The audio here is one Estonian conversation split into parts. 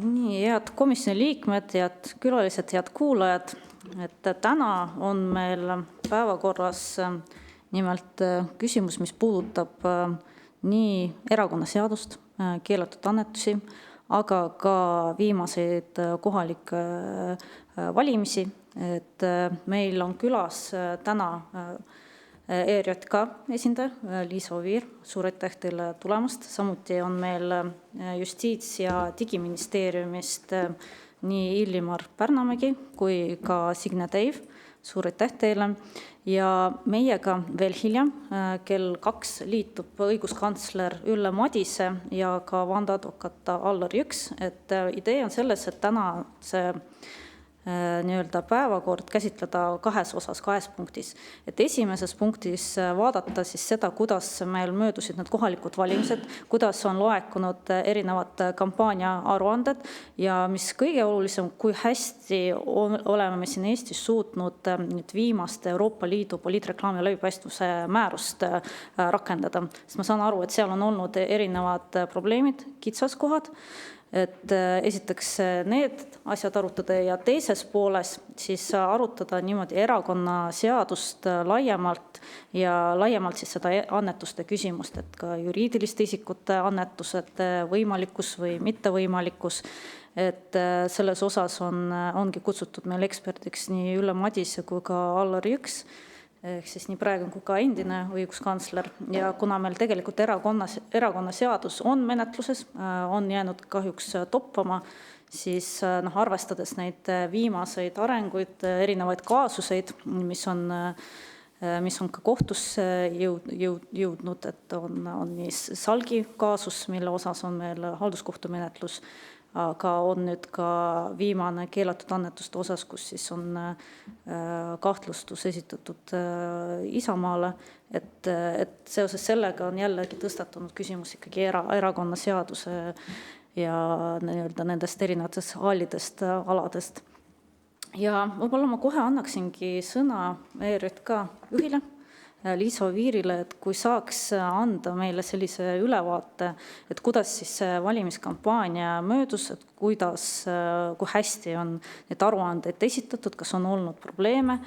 Nii, head komisjoni liikmed, head külalised, head kuulajad. Täna on meil päevakorras nimelt küsimus, mis puudutab nii erakonnaseadust, keelatud annetusi, aga ka viimaseid kohalikke valimisi. Meil on külas täna ERJK esindaja Liisa Oviir, suur aitäh teile tulemast. Samuti on meil Justiits- ja Digiministeeriumist nii Illimar Pärnamägi kui ka Signe Teiv, suur aitäh teile. Ja meiega veel hiljem kell 2 liitub õiguskantsler Ülle Madise ja ka vandeadvokaat Allar Jõks. Idee on selles, et täna see päevakord käsitleda kahes punktis. Esimeses punktis vaadata siis seda, kuidas meil möödusid need kohalikud valimised, kuidas on laekunud erinevad kampaania aruanded ja mis kõige olulisem, kui hästi oleme me siin Eestis suutnud nüüd viimast Euroopa Liidu poliitreklaami läbipaistvuse määrust rakendada. Sest ma saan aru, et seal on olnud erinevad probleemid, kitsaskohad. Esiteks need asjad arutada ja teises pooles siis arutada niimoodi erakonnaseadust laiemalt ja laiemalt siis seda annetuste küsimust, et ka juriidiliste isikute annetused võimalikkus või mittevõimalikkus. Selles osas ongi kutsutud meil ekspertiks nii Ülle Madise kui ka Allar Jõks, ehk siis nii praegu kui ka endine õiguskantsler. Ja kuna meil tegelikult erakonnaseadus on menetluses, on jäänud kahjuks toppama, siis arvestades neid viimaseid arenguid, erinevaid kaasuseid, mis on ka kohtusse jõudnud, et on nii Salgi kaasus, mille osas on meil halduskohtumenetlus, aga on nüüd ka viimane keelatud annetuste osas, kus siis on kahtlustus esitatud Isamaale. Seoses sellega on jällegi tõstatunud küsimus ikkagi erakonnaseaduse ja nendest erinevatest hallidest aladest. Ja võib-olla ma kohe annaksingi sõna ERJK juhile Liisa Oviirile, et kui saaks anda meile sellise ülevaate, et kuidas siis valimiskampaania möödus, et kui hästi on need aruanded esitatud, kas on olnud probleeme,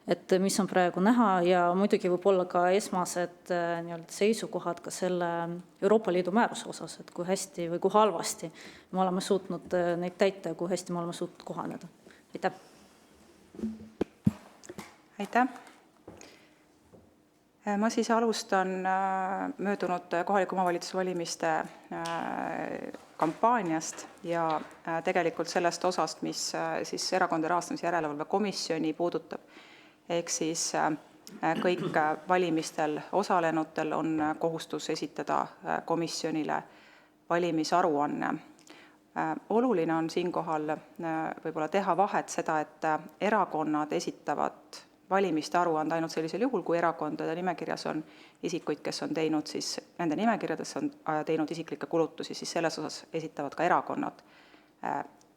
et mis on praegu näha ja muidugi võib-olla ka esmased seisukohad ka selle Euroopa Liidu määruse osas, et kui hästi või kui halvasti me oleme suutnud neid täita ja kui hästi me oleme suutnud kohaneda. Aitäh! Aitäh! Ma siis alustan möödunud kohaliku omavalitsuse valimiste kampaaniast ja tegelikult sellest osast, mis siis erakondade rahastamise järelevalve komisjoni puudutab. Ehk siis kõik valimistel osalenutel on kohustus esitada komisjonile valimisaruanne. Oluline on siinkohal võib-olla teha vahet seda, et erakonnad esitavad valimiste aruande ainult sellisel juhul, kui erakondade nimekirjas on isikuid, kes on teinud siis, nende nimekirjades on teinud isiklikke kulutusi, siis selles osas esitavad ka erakonnad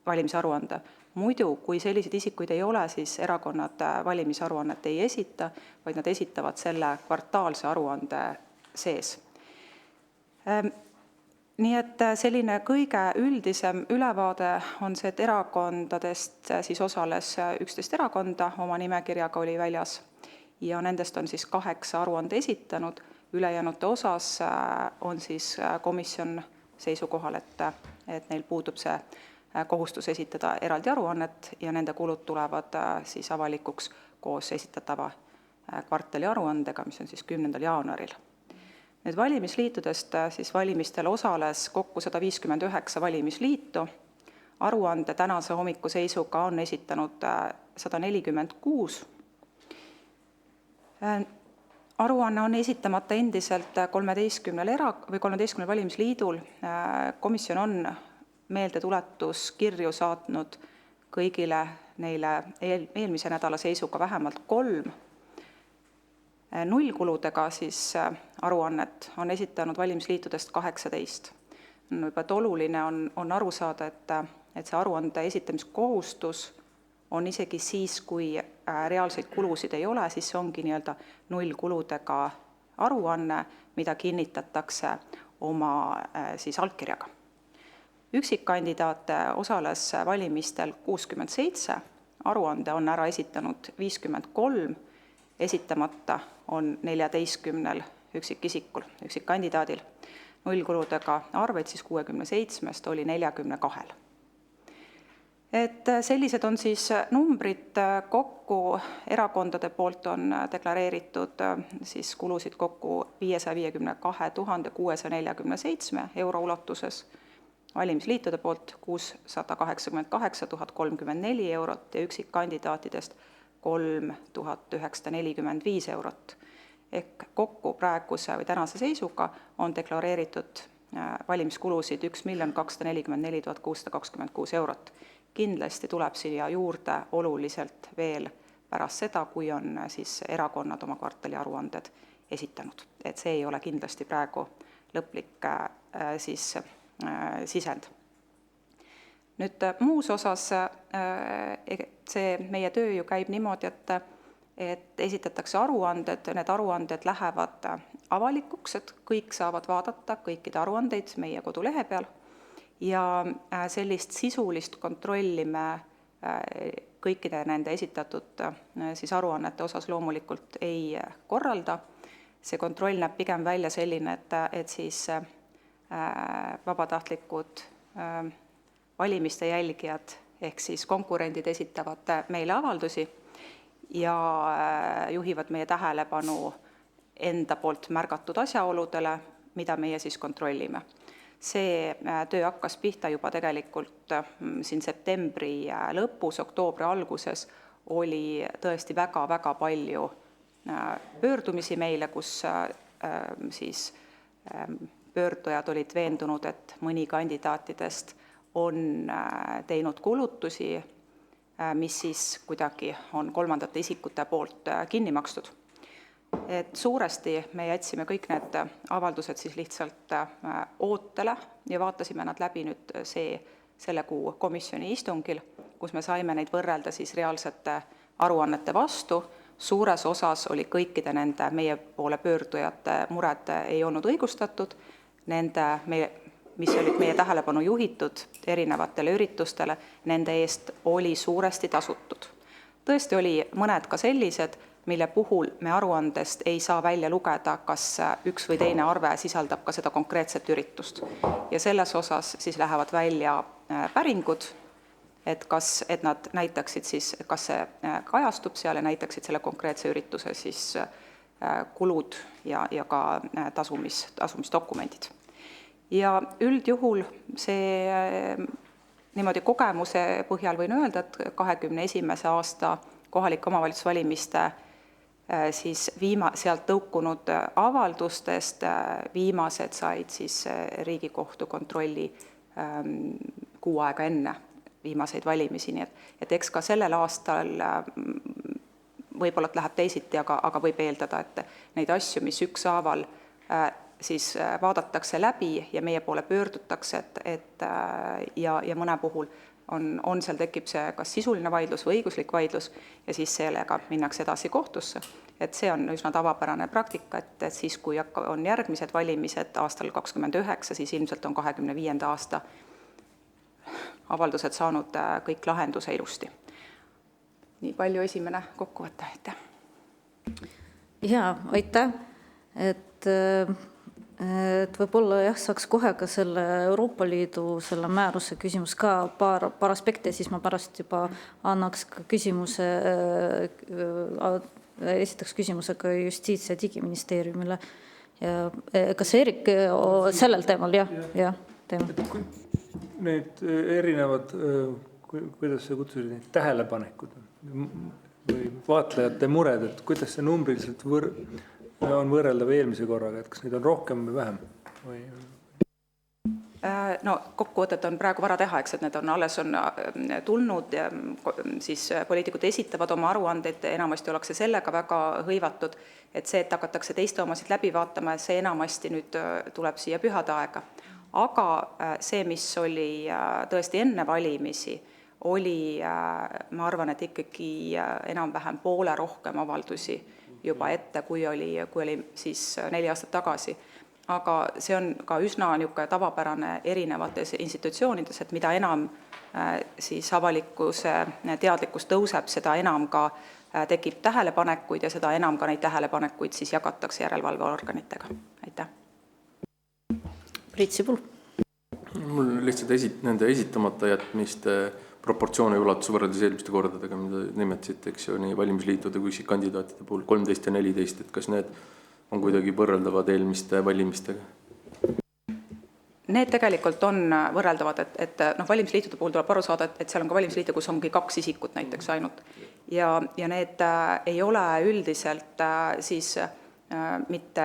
valimisaruande. Muidu, kui selliseid isikuid ei ole, siis erakonnad valimisaruannet ei esita, vaid nad esitavad selle kvartaalse aruande sees. Nii et selline kõige üldisem ülevaade on see, et erakondadest siis osales 11 erakonda, oma nimekirjaga oli väljas ja nendest on siis 8 aruande esitanud. Ülejäänute osas on siis komisjon seisukohal, et neil puudub see kohustus esitada eraldi aruannet ja nende kulud tulevad siis avalikuks koos esitatava kvartali aruandega, mis on siis 10. jaanuaril. Nüüd valimisliitudest siis valimistel osales kokku 159 valimisliitu. Aruande tänase hommiku seisuga on esitanud 146. Aruanne on esitamata endiselt 13 valimisliidul. Komisjon on meeldetuletuskirju saatnud kõigile neile eelmise nädala seisuga vähemalt 3. Nullkuludega siis aruannet on esitanud valimisliitudest 18. Oluline on aru saada, et see aruande esitamiskohustus on isegi siis, kui reaalseid kulusid ei ole, siis see ongi nullkuludega aruanne, mida kinnitatakse oma siis allkirjaga. Üksikkandidaate osales valimistel 67, aruande on ära esitanud 53, esitamata on 14 üksikisikul, üksikkandidaadil. Nullkuludega arveid siis 67-st oli 42. Et sellised on siis numbrid kokku, erakondade poolt on deklareeritud siis kulusid kokku 552 647 euro ulatuses, valimisliitude poolt 688 034 eurot ja üksikkandidaatidest 3945 eurot. Ehk kokku praeguse või tänase seisuga on deklareeritud valimiskulusid 1 244 626 eurot. Kindlasti tuleb siia juurde oluliselt veel pärast seda, kui on siis erakonnad oma kvartaliaruanded esitanud. Et see ei ole kindlasti praegu lõplik sisend. Nüüd muus osas see meie töö ju käib niimoodi, et esitatakse aruanded, need aruanded lähevad avalikuks, et kõik saavad vaadata kõikide aruandeid meie kodulehe peal ja sellist sisulist kontrolli me kõikide nende esitatud siis aruannete osas loomulikult ei korralda. See kontroll näeb pigem välja selline, et siis vabatahtlikud valimiste jälgijad ehk siis konkurendid esitavad meile avaldusi ja juhivad meie tähelepanu enda poolt märgatud asjaoludele, mida meie siis kontrollime. See töö hakkas pihta juba tegelikult siin septembri lõpus, oktoobri alguses oli tõesti väga-väga palju pöördumisi meile, kus siis pöördujad olid veendunud, et mõni kandidaatidest on teinud kulutusi, mis siis kuidagi on kolmandate isikute poolt kinni makstud. Et suuresti me jätsime kõik need avaldused siis lihtsalt ootele ja vaatasime nad läbi nüüd selle kuu komisjoni istungil, kus me saime neid võrrelda siis reaalsete aruannete vastu. Suures osas oli kõikide nende meie poole pöördujate mured ei olnud õigustatud, mis olid meie tähelepanu juhitud erinevatele üritustele, nende eest oli suuresti tasutud. Tõesti oli mõned ka sellised, mille puhul me aruandest ei saa välja lugeda, kas üks või teine arve sisaldab ka seda konkreetset üritust. Ja selles osas siis lähevad välja päringud, et nad näitaksid siis, kas see kajastub seal ja näitaksid selle konkreetse ürituse siis kulud ja ka tasumisdokumendid. Ja üldjuhul see niimoodi kogemuse põhjal võin öelda, et 2021. aasta kohalike omavalitsusvalimiste siis sealt tõukunud avaldustest viimased said siis Riigikohtu kontrolli kuu aega enne viimaseid valimisi, nii et eks ka sellel aastal võib-olla läheb teisiti, aga võib eeldada, et neid asju, mis ükshaaval siis vaadatakse läbi ja meie poole pöördutakse, ja mõne puhul seal tekib see kas sisuline vaidlus või õiguslik vaidlus ja siis sellega minnakse edasi kohtusse. Et see on üsna tavapärane praktika, et siis kui on järgmised valimised aastal 2029, siis ilmselt on 2025. aasta avaldused saanud kõik lahenduse ilusti. Nii palju esimene kokkuvõte, aitäh. Jaa, aitäh. Et võib-olla saaks kohe ka selle Euroopa Liidu selle määruse küsimus ka paar aspekti, siis ma pärast juba annaks ka esitaks küsimuse ka Justiits- ja Digiministeeriumile. Kas Erik sellel teemal, jah, teema? Need erinevad, kuidas sa kutsusid neid tähelepanekud või vaatlejate mured, et kuidas see numbriliselt on võrreldav eelmise korraga, et kas neid on rohkem või vähem? No kokkuvõtet on praegu vara teha, eks, et need on alles tulnud ja siis poliitikud esitavad oma aruandeid, enamasti ollakse sellega väga hõivatud, et see, et hakatakse teiste omasid läbi vaatama, see enamasti nüüd tuleb siia pühade aega. Aga see, mis oli tõesti enne valimisi, oli, ma arvan, et ikkagi enam-vähem poole rohkem avaldusi juba ette, kui oli siis 4 aastat tagasi. aga see on ka üsna niisugune tavapärane erinevates institutsioonides, et mida enam siis avalikkuse teadlikkus tõuseb, seda enam ka tekib tähelepanekuid ja seda enam ka neid tähelepanekuid siis jagatakse järelevalveorganitega. Aitäh. Priit Sibul. Mul lihtsalt nende esitamata jätmiste proportsioone ja ulatus võrreldes eelmiste kordadega, mida nimetasite, eks ju, nii valimisliitude kui kandidaatide puhul 13 ja 14, et kas need on kuidagi võrreldavad eelmiste valimistega? Need tegelikult on võrreldavad, et valimisliitude puhul tuleb aru saada, et seal on ka valimisliite, kus ongi 2 isikut näiteks ainult. Ja need ei ole üldiselt siis mitte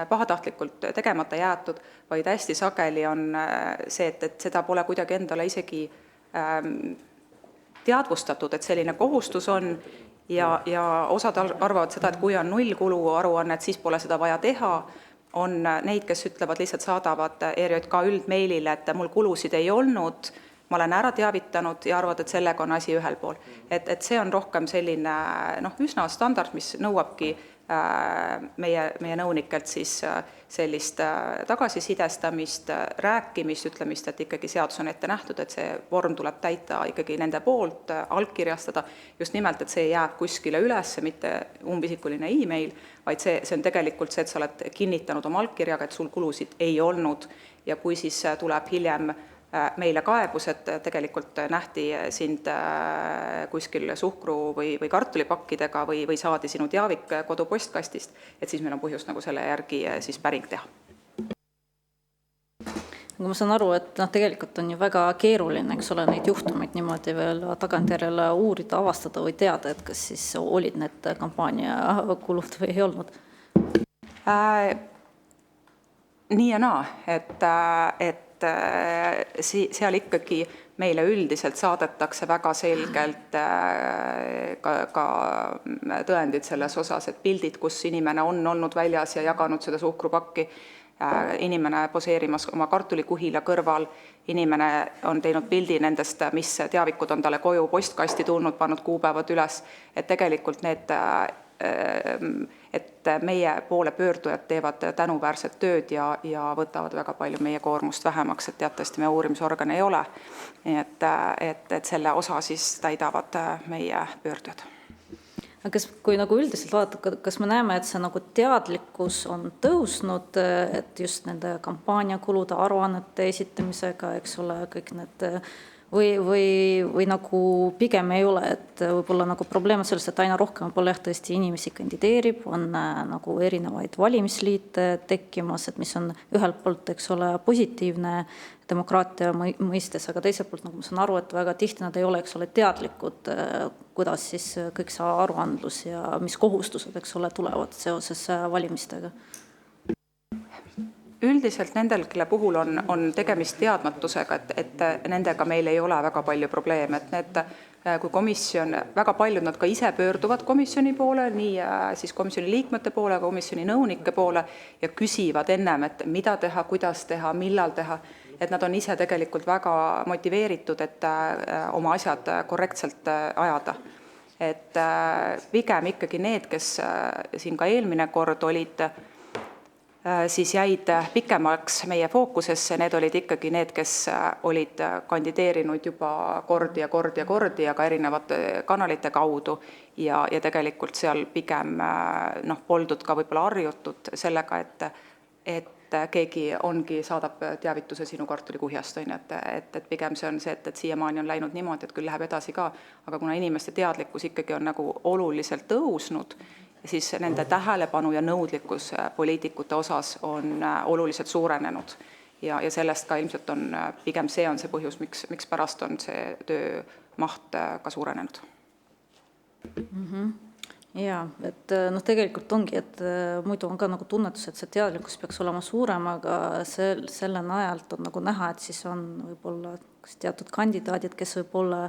pahatahtlikult tegemata jäetud, vaid hästi sageli on see, et seda pole kuidagi endale isegi teadvustatud, et selline kohustus on ja osad arvavad seda, et kui on nullkulu aruannet, siis pole seda vaja teha. On neid, kes ütlevad, lihtsalt saadavad ERJK üldmeilile, et mul kulusid ei olnud, ma olen ära teavitanud ja arvad, et sellega on asi ühel pool. Et see on rohkem selline üsna standard, mis nõuabki meie nõunikelt siis sellist tagasisidestamist, rääkimist, ütlemist, et ikkagi seadus on ette nähtud, et see vorm tuleb täita ikkagi nende poolt, allkirjastada, just nimelt, et see jääb kuskile üles, mitte umbisikuline e-mail, vaid see on tegelikult see, et sa oled kinnitanud oma allkirjaga, et sul kulusid ei olnud ja kui siis tuleb hiljem meile kaebus, et tegelikult nähti sind kuskil suhkru või kartulipakkidega või saadi sinu teavik kodupostkastist, et siis meil on põhjust selle järgi siis päring teha. Aga ma saan aru, et tegelikult on ju väga keeruline, eks ole, neid juhtumeid niimoodi veel tagantjärele uurida, avastada või teada, et kas siis olid need kampaaniakulud või ei olnud? Nii ja naa, et seal ikkagi meile üldiselt saadetakse väga selgelt ka tõendid selles osas, et pildid, kus inimene on olnud väljas ja jaganud seda suhkrupakki, inimene poseerimas oma kartulikuhila kõrval, inimene on teinud pildi nendest, mis teavikud on talle koju postkasti tulnud, pannud kuupäevad üles, et tegelikult et meie poole pöördujad teevad tänuväärset tööd ja võtavad väga palju meie koormust vähemaks, et teatavasti meie uurimisorgan ei ole. Et selle osa siis täidavad meie pöördujad. Aga kui üldiselt vaadata, kas me näeme, et see teadlikkus on tõusnud, et just nende kampaaniakulude aruannete esitamisega, eks ole, kõik need või pigem ei ole, et võib-olla probleem on sellest, et aina rohkem võib-olla tõesti inimesi kandideerib, on erinevaid valimisliite tekkimas, et mis on ühelt poolt, eks ole, positiivne demokraatia mõistes, aga teiselt poolt, ma saan aru, et väga tihti nad ei ole, eks ole, teadlikud, kuidas siis kõik see aruandlus ja mis kohustused, eks ole, tulevad seoses valimistega. Üldiselt nendel, kelle puhul on tegemist teadmatusega, et nendega meil ei ole väga palju probleeme, et need, kui komisjon, väga paljud nad ka ise pöörduvad komisjoni poole, nii siis komisjoni liikmete poole, komisjoni nõunike poole ja küsivad ennem, et mida teha, kuidas teha, millal teha, et nad on ise tegelikult väga motiveeritud, et oma asjad korrektselt ajada. Et pigem ikkagi need, kes siin ka eelmine kord olid, siis jäid pikemaks meie fookusesse, need olid ikkagi need, kes olid kandideerinud juba kordi ja ka erinevate kanalite kaudu ja tegelikult seal pigem poldud ka võib-olla harjutud sellega, et keegi saadab teavituse sinu kartulikuhjast, et pigem see on see, et siiamaani on läinud niimoodi, et küll läheb edasi ka, aga kuna inimeste teadlikkus ikkagi on oluliselt tõusnud, siis nende tähelepanu ja nõudlikkus poliitikute osas on oluliselt suurenenud ja sellest ka ilmselt on pigem see põhjus, miks pärast on see töö maht ka suurenenud. Ja, et tegelikult ongi, et muidu on ka tunnetus, et see teadlikkus peaks olema suurem, aga selle najalt on näha, et siis on võib-olla teatud kandidaadid, kes võib-olla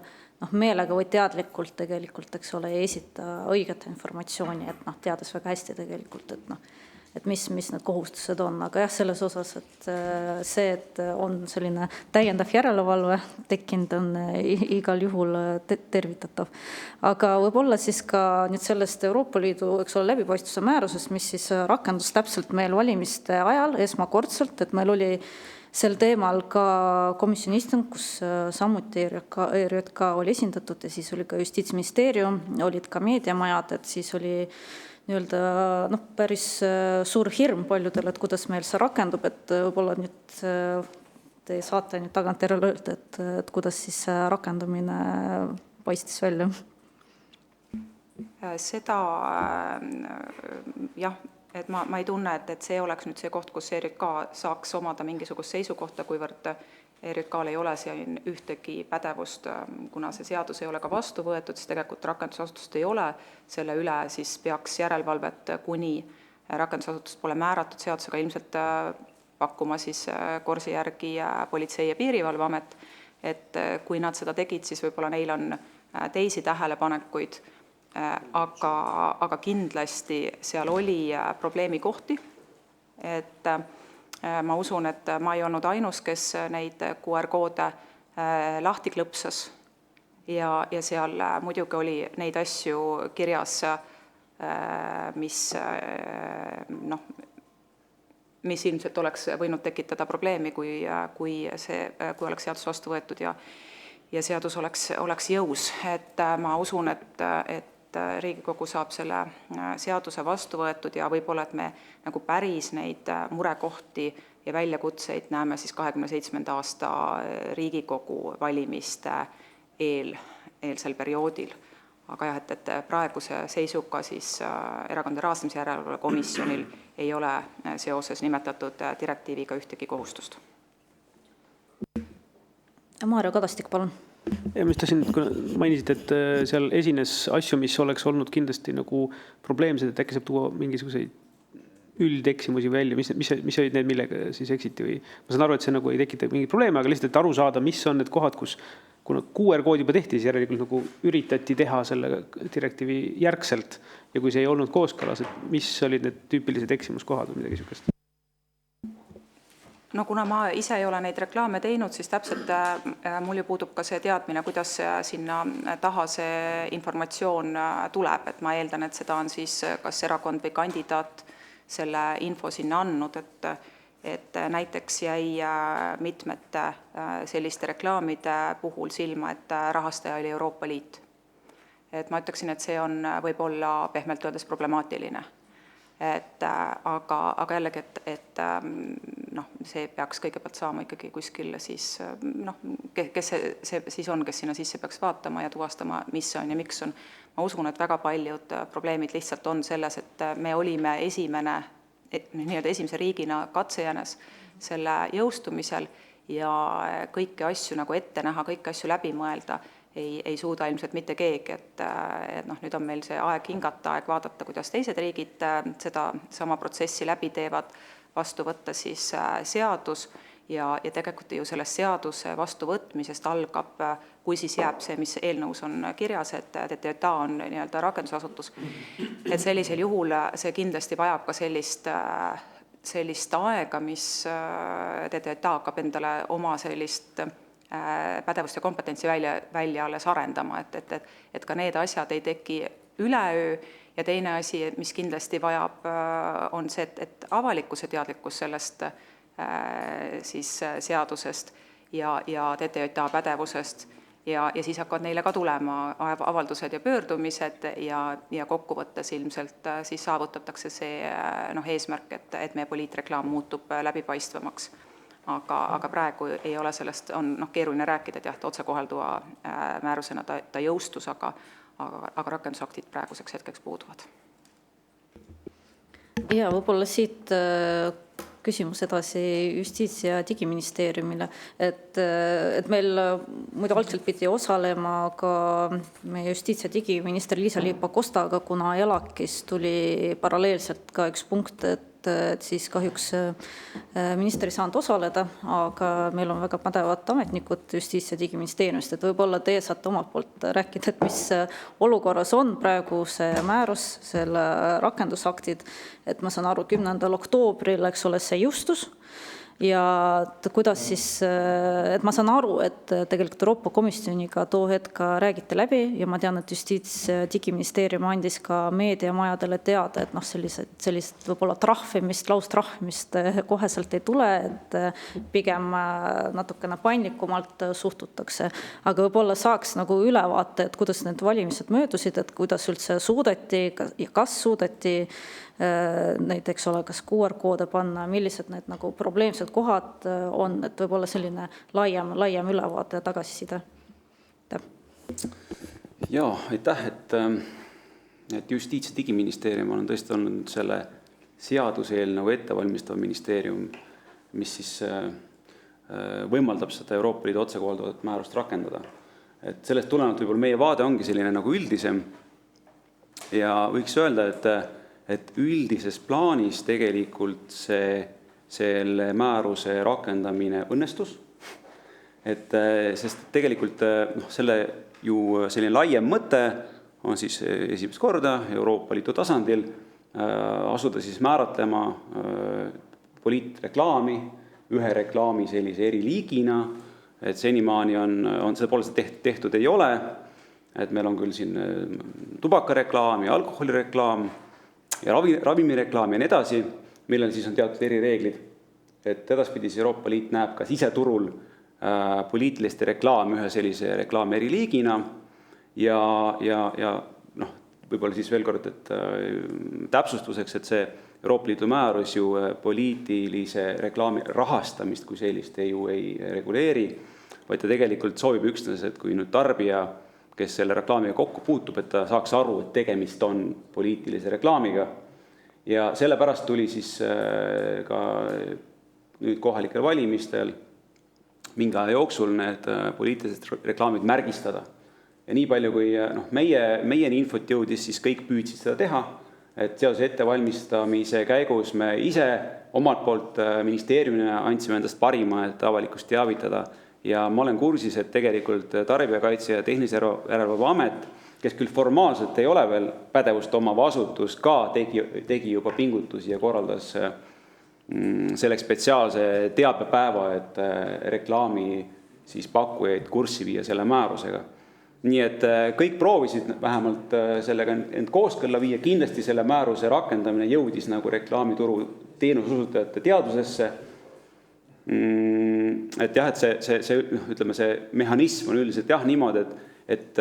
meelega või teadlikult tegelikult, eks ole, ei esita õiget informatsiooni, et teades väga hästi tegelikult, et et mis need kohustused on, aga jah, selles osas, et see, et on selline täiendav järelevalve tekkinud, on igal juhul tervitatav. Aga võib-olla siis ka nüüd sellest Euroopa Liidu, eks ole, läbipaistvuse määrusest, mis siis rakendus täpselt meil valimiste ajal esmakordselt, et meil oli sel teemal ka komisjoni istung, kus samuti ERJK oli esindatud ja siis oli ka Justiitsministeerium, olid ka meediamajad, et siis oli nii-öelda päris suur hirm paljudel, et kuidas meil see rakendub, et võib-olla nüüd te saate nüüd tagantjärele öelda, et kuidas siis rakendamine paistis välja? Seda jah, et ma ei tunne, et see oleks nüüd see koht, kus ERJK saaks omada mingisugust seisukohta, kuivõrd ERJK-l ei ole siin ühtegi pädevust, kuna see seadus ei ole ka vastu võetud, siis tegelikult rakendusasutust ei ole selle üle, siis peaks järelevalvet, kuni rakendusasutust pole määratud seadusega ilmselt pakkuma siis korsi järgi Politsei- ja Piirivalveamet, et kui nad seda tegid, siis võib-olla neil on teisi tähelepanekuid, aga kindlasti seal oli probleemikohti, et ma usun, et ma ei olnud ainus, kes neid QR-koode lahti klõpsas ja seal muidugi oli neid asju kirjas, mis ilmselt oleks võinud tekitada probleemi, kui oleks seadus vastu võetud ja seadus oleks jõus. Et ma usun, et Riigikogu saab selle seaduse vastu võetud ja võib-olla, et me nagu päris neid murekohti ja väljakutseid näeme siis 27. aasta Riigikogu valimiste eelsel perioodil. Aga jah, et praeguse seisuga siis Erakondade Rahastamise Järelevalve Komisjonil ei ole seoses nimetatud direktiiviga ühtegi kohustust. Maarja Kadastik, palun. Ja mis tahtsin, kui mainisid, et seal esines asju, mis oleks olnud kindlasti nagu probleemsed, et äkki saab tuua mingisuguseid üldeksimusi välja, mis olid need, millega siis eksiti või ma saan aru, et see nagu ei tekita mingi probleeme, aga lihtsalt, et aru saada, mis on need kohad, kus kuna QR-kood juba tehti, siis järelikult nagu üritati teha selle direktiivi järgselt ja kui see ei olnud kooskõlas, et mis olid need tüüpilised eksimuskohad või midagi sükest? No kuna ma ise ei ole neid reklaame teinud, siis täpselt mul ju puudub ka see teadmine, kuidas sinna taha see informatsioon tuleb, et ma eeldan, et seda on siis kas erakond või kandidaat selle info sinna andnud, et näiteks jäi mitmete selliste reklaamide puhul silma, et rahastaja oli Euroopa Liit. Et ma ütleksin, et see on võib-olla pehmelt öeldes problemaatiline. Aga jällegi, et see peaks kõigepealt saama ikkagi kuskil siis, kes see siis on, kes sinna sisse peaks vaatama ja tuvastama, mis on ja miks on. Ma usun, et väga paljud probleemid lihtsalt on selles, et me olime esimese riigina katsejänes selle jõustumisel ja kõiki asju nagu ette näha, kõiki asju läbi mõelda ei suuda ilmselt mitte keegi, et nüüd on meil see aeg hingata, aeg vaadata, kuidas teised riigid seda sama protsessi läbi teevad, vastu võtta siis seadus ja tegelikult ju sellest seaduse vastuvõtmisest algab, kui siis jääb see, mis eelnõus on kirjas, et TTJA on nii-öelda rakendusasutus. Et sellisel juhul see kindlasti vajab ka sellist aega, mis TTJA hakkab endale oma sellist pädevust ja kompetentsi välja alles arendama, et ka need asjad ei teki üleöö ja teine asi, mis kindlasti vajab, on see, et avalikkuse teadlikkus sellest siis seadusest ja TTJA pädevusest ja siis hakkavad neile ka tulema avaldused ja pöördumised ja kokkuvõttes ilmselt siis saavutatakse see eesmärk, et meie poliitreklaam muutub läbipaistvamaks. Aga praegu ei ole sellest, on keeruline rääkida, et otsekohalduva määrusena ta jõustus, aga rakendusaktid praeguseks hetkeks puuduvad. Ja võib-olla siit küsimus edasi Justiits- ja Digiministeeriumile, et meil muidu algselt pidi osalema ka meie Justiits- ja Digiminister Liisa-Ly Pakosta, aga kuna ELAK-is tuli paralleelselt ka üks punkt, et et siis kahjuks minister ei saanud osaleda, aga meil on väga pädevad ametnikud Justiits- ja Digiministeeriumist, et võib-olla teie saate omalt poolt rääkida, et mis olukorras on praegu see määrus, selle rakendusaktid, et ma saan aru, 10. oktoobril, eks ole, see jõustus. Ja kuidas siis, et ma saan aru, et tegelikult Euroopa Komisjoniga too hetk räägiti läbi ja ma tean, et Justiits- ja Digiministeerium andis ka meediamajadele teada, et sellist võib-olla laustrahvimist koheselt ei tule, et pigem natukene paindlikumalt suhtutakse. Aga võib-olla saaks nagu ülevaate, et kuidas need valimised möödusid, et kuidas üldse suudeti ja kas suudeti näiteks kas QR-koode panna, millised need nagu probleemsed kohad on, et võib-olla selline laiem ülevaate ja tagasiside. Jaa, aitäh, et Justiits- ja Digiministeerium on tõesti olnud selle seaduseelnõu ettevalmistav ministeerium, mis siis võimaldab seda Euroopa Liidu otsekohalduvat määrust rakendada. Et sellest tulenevalt võib-olla meie vaade ongi selline nagu üldisem ja võiks öelda, et üldises plaanis tegelikult selle määruse rakendamine õnnestus. Sest tegelikult selle ju selline laiem mõte on siis esimest korda Euroopa Liidu tasandil asuda siis määratlema poliitreklaami ühe reklaami sellise eriliigina, et senimaani on seda pole tehtud ei ole, et meil on küll siin tubakareklaam ja alkoholireklaam, ja ravimireklaam ja nii edasi, millel siis on teatud erireeglid. Et edaspidis Euroopa Liit näeb ka siseturul poliitiliste reklaami ühe sellise reklaami eriliigina ja võib-olla siis veel kord, et täpsustuseks, et see Euroopa Liidu määrus ju poliitilise reklaami rahastamist kui sellist ju ei reguleeri, vaid ta tegelikult soovib üksnes, et kui nüüd tarbija, kes selle reklaamiga kokku puutub, et ta saaks aru, et tegemist on poliitilise reklaamiga. Ja sellepärast tuli siis ka nüüd kohalikel valimistel mingi aja jooksul need poliitilised reklaamid märgistada. Ja nii palju, kui meieni infot jõudis, siis kõik püüdsid seda teha, et seoses ettevalmistamise käigus me ise omalt poolt ministeeriumina andsime endast parima, et avalikkust teavitada. Ja ma olen kursis, et tegelikult Tarbijakaitse ja Tehnilise Järelevalve Amet, kes küll formaalselt ei ole veel pädevust oma vastutus, ka tegi juba pingutusi ja korraldas selleks spetsiaalse teabepäeva, et reklaami siis pakkujaid kurssi viia selle määrusega. Nii et kõik proovisid vähemalt sellega end kooskõlla viia, kindlasti selle määruse rakendamine jõudis nagu reklaamituru teenusosutajate teadvusesse. Et jah, et see mehhanism on üldiselt jah niimoodi, et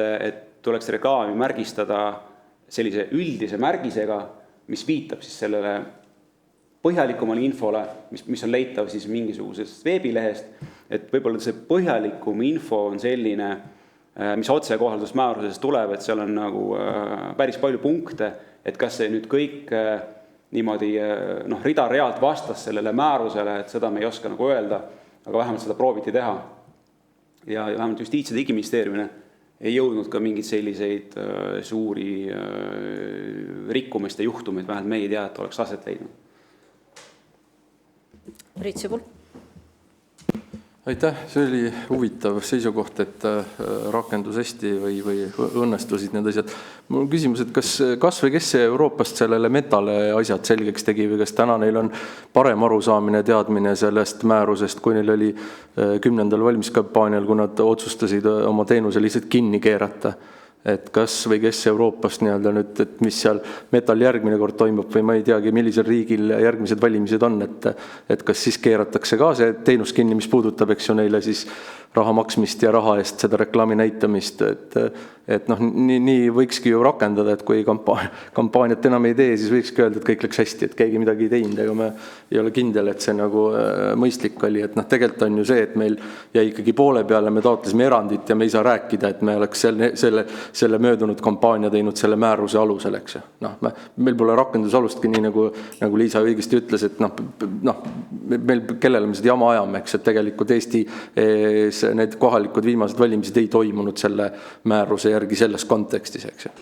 tuleks reklaami märgistada sellise üldise märgisega, mis viitab siis sellele põhjalikumale infole, mis on leitav siis mingisugusest veebilehest, et võib-olla see põhjalikum info on selline, mis otsekohaldusmääruses tuleb, et seal on nagu päris palju punkte, et kas see nüüd kõik niimoodi rida-realt vastas sellele määrusele, et seda me ei oska nagu öelda, aga vähemalt seda prooviti teha. Ja vähemalt Justiits- ja Digiministeeriumine ei jõudnud ka mingeid selliseid suuri rikkumiste juhtumeid, vähemalt meie ei tea, et oleks aset leidnud. Priit Sibul. Aitäh, see oli huvitav seisukoht, et rakendus hästi või õnnestusid need asjad. Mul on küsimus, et kas või kes Euroopast sellele metale asjad selgeks tegi või kas täna neil on parem arusaamine, teadmine sellest määrusest, kui neil oli 10. valimiskampaanial, kui nad otsustasid oma teenuse lihtsalt kinni keerata. Et kas või kes Euroopast nii-öelda nüüd, et mis seal metal järgmine kord toimub või ma ei teagi, millisel riigil järgmised valimised on, et kas siis keeratakse ka see teenus kinni, mis puudutab, eks ju, neile siis raha maksmist ja raha eest seda reklaami näitamist, et nii võikski ju rakendada, et kui kampaaniat enam ei tee, siis võikski öelda, et kõik läks hästi, et keegi midagi ei teinud, aga me ei ole kindel, et see nagu mõistlik oli, et tegelikult on ju see, et meil jäi ikkagi poole peale, me taotlesime erandit ja me ei saa rääkida, et me oleks selle möödunud kampaania teinud selle määruse alusel, eks ju. Meil pole rakendusalustki nii, nagu Liisa õigesti ütles, et meil kellele me seda jama ajame, eks, et tegelikult Eesti need kohalikud viimased valimised ei toimunud selle määruse järgi selles kontekstis, eks ju. .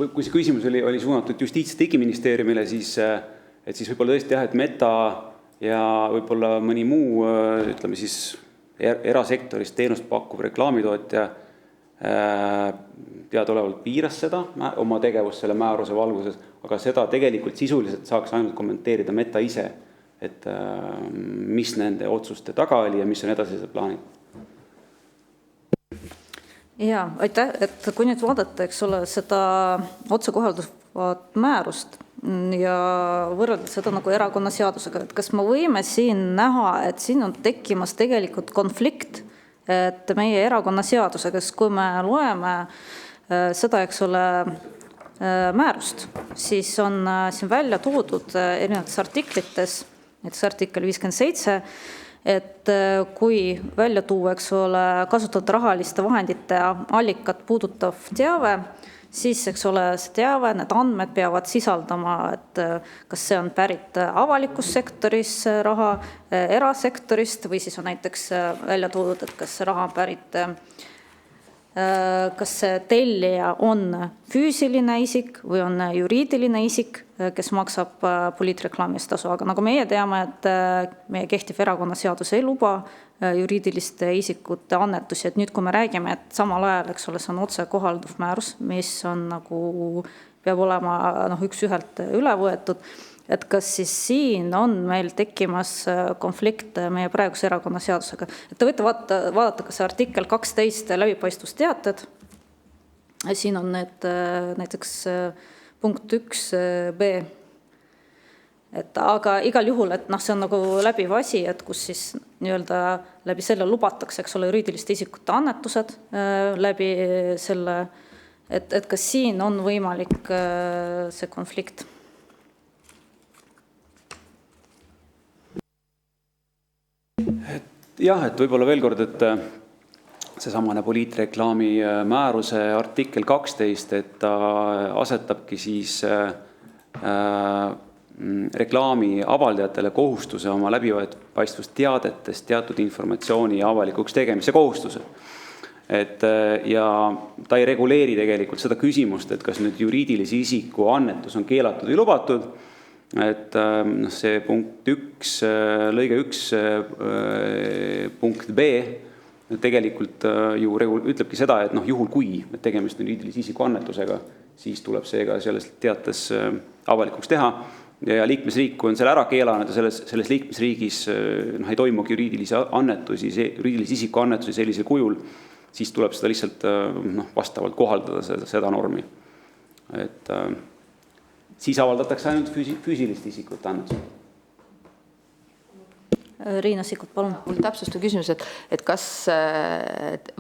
kui see küsimus oli suunatud Justiits- ja Digiministeeriumile, siis võib-olla tõesti jah, et Meta ja võib-olla mõni muu, ütleme siis erasektoris teenust pakkuv reklaamitootja teadaolevalt piiras seda oma tegevust selle määruse valguses, aga seda tegelikult sisuliselt saaks ainult kommenteerida Meta ise, et mis nende otsuste taga oli ja mis on edasised plaanid. Jaa, aitäh, et kui nüüd vaadata, eks ole, seda otsekohalduvat määrust ja võrrelda seda nagu erakonnaseadusega, et kas me võime siin näha, et siin on tekkimas tegelikult konflikt, et meie erakonnaseadusega, sest kui me loeme seda, eks ole, määrust, siis on siin välja toodud erinevates artiklites, näiteks artikkel 57, et kui välja tuua, eks ole, kasutatud rahaliste vahendite allikat puudutav teave, siis, eks ole, see teave, need andmed peavad sisaldama, et kas see on pärit avalikust sektorist raha, erasektorist või siis on näiteks välja toodud, et kas see raha on pärit, kas see tellija on füüsiline isik või on juriidiline isik, kes maksab poliitreklaami eest tasu, aga nagu meie teame, et meie kehtiv erakonnaseadus ei luba juriidiliste isikute annetusi, et nüüd, kui me räägime, et samal ajal, eks ole, see on otsekohalduv määrus, mis on nagu, peab olema üks-ühelt üle võetud, et kas siis siin on meil tekkimas konflikt meie praeguse erakonnaseadusega. Et te võite vaadata ka see artikkel 12 läbipaistvusteated. Siin on need näiteks punkt 1b. Aga igal juhul, et see on nagu läbiv asi, et kus siis nii-öelda läbi selle lubatakse, eks ole, juriidiliste isikute annetused läbi selle, et kas siin on võimalik see konflikt? Jah, et võib-olla veel kord, et seesamane poliitreklaami määruse artikkel 12, et ta asetabki siis reklaami avaldajatele kohustuse oma läbipaistvusteadetest teatud informatsiooni avalikuks tegemise kohustuse. Ja ta ei reguleeri tegelikult seda küsimust, et kas nüüd juriidilise isiku annetus on keelatud või lubatud, et see punkt 1, lõige 1 punkt B tegelikult ju ütlebki seda, et juhul kui tegemist on juriidilise isiku annetusega, siis tuleb see ka selles teates avalikuks teha ja liikmesriik, kui on selle ära keelanud ja selles liikmesriigis ei toimugi juriidilise isiku annetusi sellisel kujul, siis tuleb seda lihtsalt vastavalt kohaldada seda normi. Et siis avaldatakse ainult füüsilist isikut annetused. Riina Sikkut, palun. Mul täpsustav küsimus, et kas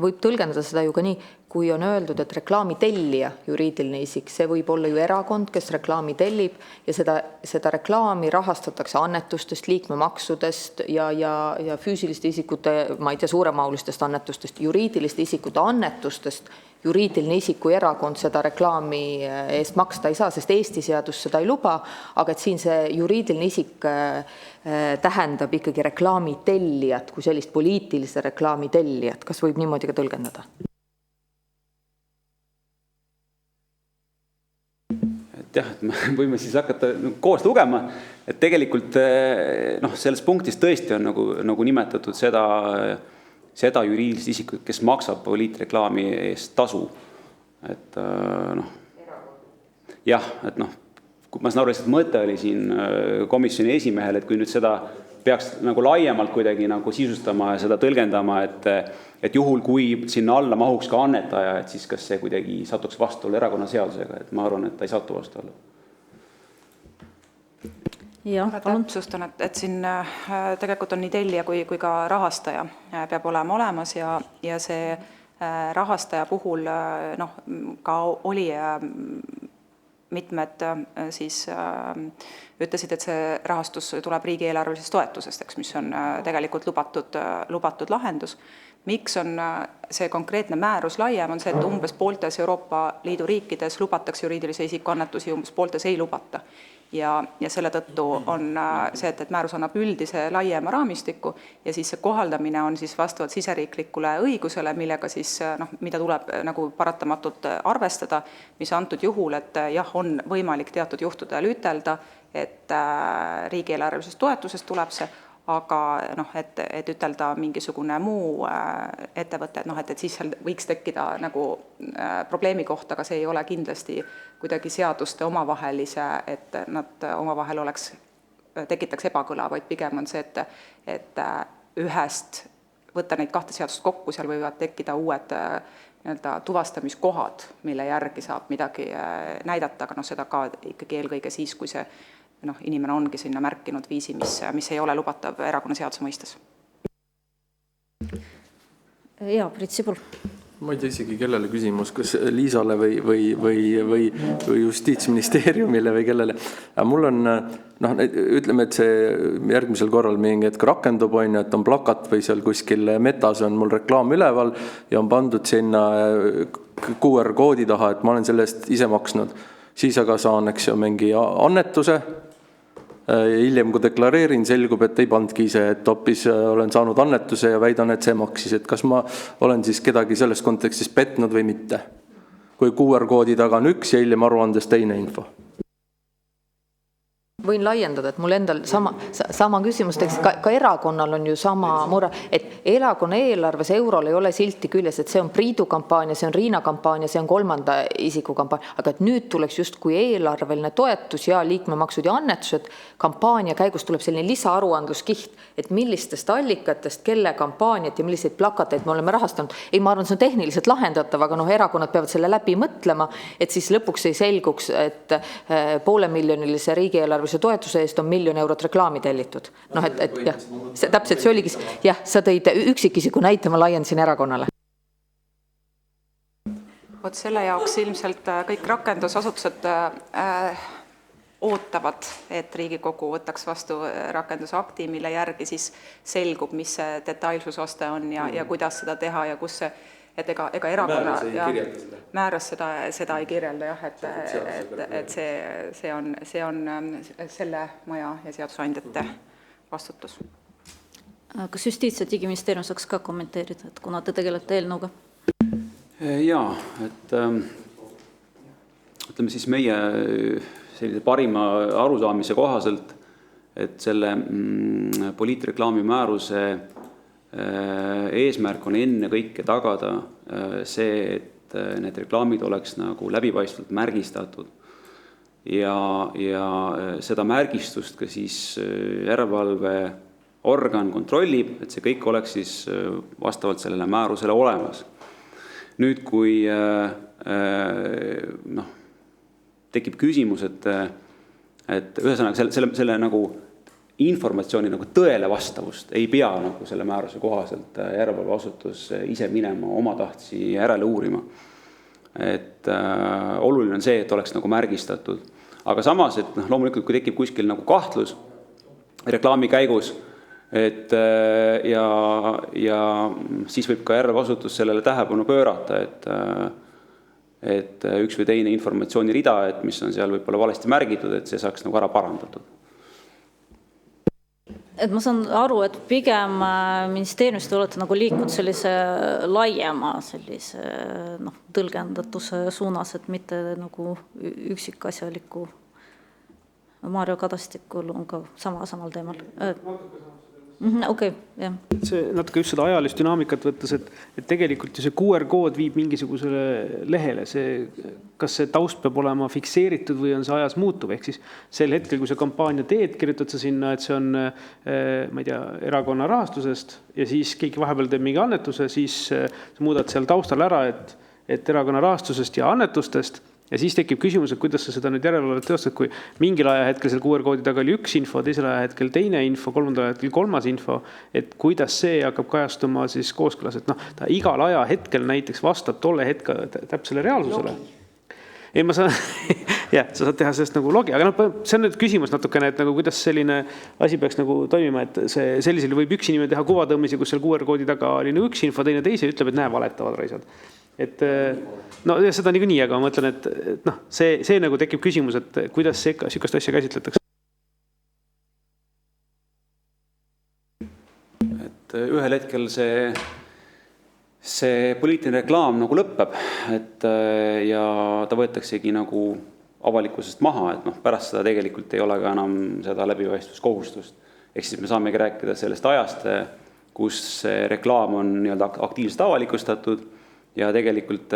võib tõlgendada seda ju ka nii, kui on öeldud, et reklaami tellija juriidiline isik, see võib olla ju erakond, kes reklaami tellib ja seda reklaami rahastatakse annetustest, liikmemaksudest ja füüsiliste isikute, ma ei tea, suuremahulistest annetustest, juriidiliste isikute annetustest. Juriidiline isiku erakond seda reklaami eest maksta ei saa, sest Eesti seadus seda ei luba, aga et siin see juriidiline isik tähendab ikkagi reklaami tellijat kui sellist poliitilise reklaami tellijat. Kas võib niimoodi ka tõlgendada? Jah, et me võime siis hakata koos lugema, et tegelikult selles punktis tõesti on nagu nimetatud seda juriidilist isikut, kes maksab poliitreklaami eest tasu. Et jah, et ma saan aru, et mõte oli siin komisjoni esimehel, et kui nüüd seda peaks nagu laiemalt kuidagi nagu sisustama ja seda tõlgendama, et juhul kui sinna alla mahuks ka annetaja, et siis kas see kuidagi satuks vastuolu erakonnaseadusega, et ma arvan, et ta ei satu vastuolu. Ma täpsustan, et siin tegelikult on nii tellija kui ka rahastaja peab olema olemas ja see rahastaja puhul ka oli mitmed siis ütlesid, et see rahastus tuleb riigieelarvelisest toetusest, mis on tegelikult lubatud lahendus. Miks on see konkreetne määrus laiem, on see, et umbes pooltes Euroopa Liidu riikides lubatakse juriidilise isiku annetusi, umbes pooltes ei lubata. Ja selle tõttu on see, et määrus annab üldise laiema raamistiku ja siis see kohaldamine on siis vastavalt siseriiklikule õigusele, millega siis, mida tuleb nagu paratamatult arvestada, mis antud juhul, et jah, on võimalik teatud juhtudel ütelda, et riigieelarvelisest toetusest tuleb see, aga et ütelda mingisugune muu ettevõte, et siis seal võiks tekkida nagu probleemi kohta, aga see ei ole kindlasti kuidagi seaduste omavahelise, et nad omavahel tekitaks ebakõla, vaid pigem on see, et ühest võtta neid kahte seadust kokku, seal võivad tekkida uued tuvastamiskohad, mille järgi saab midagi näidata, aga seda ka ikkagi eelkõige siis, kui see inimene ongi sinna märkinud viisi, mis ei ole lubatav erakonnaseaduse mõistes. Jaa, Priit Sibul. Ma ei tea isegi, kellele küsimus, kas Liisale või Justiitsministeeriumile või kellele. Aga mul on, ütleme, et see järgmisel korral mingi hetk rakendub, et on plakat või seal kuskil metas on mul reklaam üleval ja on pandud sinna QR-koodi taha, et ma olen selle eest ise maksnud. Siis aga saan, mingi annetuse. Hiljem, kui deklareerin, selgub, et ei pandki ise, et hoopis olen saanud annetuse ja väidan, et see maksis. Et kas ma olen siis kedagi selles kontekstis petnud või mitte? Kui QR-koodi taga on üks ja hiljem aruandes teine info. Võin laiendada, et mul endal sama küsimus, ka erakonnal on ju sama mure, et erakonna eelarves eurol ei ole silti küljes, et see on Priidu kampaania, see on Riina kampaania, see on kolmanda isiku kampaania, aga et nüüd tuleks just kui eelarveline toetus ja liikmemaksud ja annetused, kampaania käigus tuleb selline lisaaruandluskiht, et millistest allikatest, kelle kampaaniat ja milliseid plakateid me oleme rahastanud. Ei, ma arvan, see on tehniliselt lahendatav, aga erakonnad peavad selle läbi mõtlema, et siis lõpuks ei selguks, et 500 000 riigieelarve toetuse eest on 1 000 000 eurot reklaami tellitud. Jah, täpselt see oligi, jah, sa tõid üksikisiku näite, ma laiendasin erakonnale. Vot selle jaoks ilmselt kõik rakendusasutused ootavad, et Riigikogu võtaks vastu rakendusakti, mille järgi siis selgub, mis see detailsusaste on ja kuidas seda teha ja kus see, et ega erakonna määras seda ei kirjelda, jah, et see on selle maja ja seadusandjate vastutus. Kas Justiits- ja Digiministeerium saaks ka kommenteerida, et kuna te tegelete eelnõuga? Jaa, et ütleme siis meie sellise parima arusaamise kohaselt, et selle poliitreklaami määruse eesmärk on enne kõike tagada see, et need reklaamid oleks nagu läbipaistvalt märgistatud ja seda märgistust ka siis järelevalveorgan kontrollib, et see kõik oleks siis vastavalt sellele määrusele olemas. Nüüd, kui tekib küsimus, et ühesõnaga selle nagu informatsiooni nagu tõele vastavust ei pea nagu selle määruse kohaselt järelevalveasutus ise minema oma tahtsi järele uurima. Et oluline on see, et oleks nagu märgistatud. Aga samas, et loomulikult, kui tekib kuskil nagu kahtlus reklaami käigus, et ja siis võib ka järelevalveasutus sellele tähelepanu pöörata, et üks või teine informatsiooni rida, et mis on seal võib-olla valesti märgitud, et see saaks nagu ära parandatud. Et ma saan aru, et pigem ministeeriumis te olete nagu liikunud sellise laiema sellise tõlgendatuse suunas, et mitte nagu üksikasjaliku. Maarjo Kadastikul on ka samal teemal. Okei, jah. See natuke just seda ajalist dünaamikat võttes, et tegelikult ju see QR-kood viib mingisugusele lehele. Kas see taust peab olema fikseeritud või on see ajas muutuv? Ehk siis sel hetkel, kui see kampaania teed, kirjutad sa sinna, et see on, ma ei tea, erakonna rahastusest ja siis keegi vahepeal teeb mingi annetuse, siis sa muudad seal taustal ära, et erakonna rahastusest ja annetustest. Ja siis tekib küsimus, et kuidas sa seda nüüd järelevalvet teostad, kui mingil ajahetkel seal QR-koodi taga oli üks info, teisel ajahetkel teine info, kolmandal ajahetkel kolmas info, et kuidas see hakkab kajastuma siis kooskõlas, et ta igal ajahetkel näiteks vastab tolle hetke täpsele reaalsusele. Ei, ma saan, jah, sa saad teha sellest nagu logi, aga see on nüüd küsimus natukene, et nagu kuidas selline asi peaks nagu toimima, et sellisel võib üks inimene teha kuvatõmmisi, kus seal QR-koodi taga oli nagu üks info, teine teise ütleb, et näe, valetavad raisad. Et no seda niikuinii, aga ma mõtlen, et noh, see nagu tekib küsimus, et kuidas sihukest asja käsitletakse. Et ühel hetkel see poliitiline reklaam nagu lõpeb, et ja ta võetaksegi nagu avalikkusest maha, et noh, pärast seda tegelikult ei ole ka enam seda läbipaistvuskohustust. Ehk siis me saamegi rääkida sellest ajast, kus see reklaam on nii-öelda aktiivselt avalikustatud ja tegelikult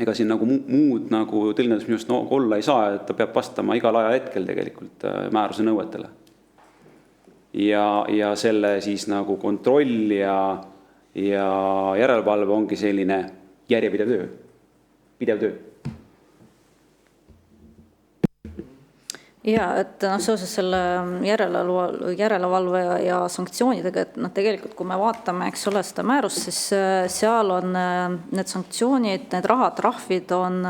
ega siin nagu muud nagu tõlgendus minust olla ei saa, et ta peab vastama igal ajahetkel tegelikult määruse nõuetele. Ja selle siis nagu kontroll ja järelevalve ongi selline järjepidev töö, pidev töö. Ja, et seoses selle järelevalve ja sanktsioonidega, et tegelikult kui me vaatame, eks ole, seda määrust, siis seal on need sanktsioonid, need rahatrahvid on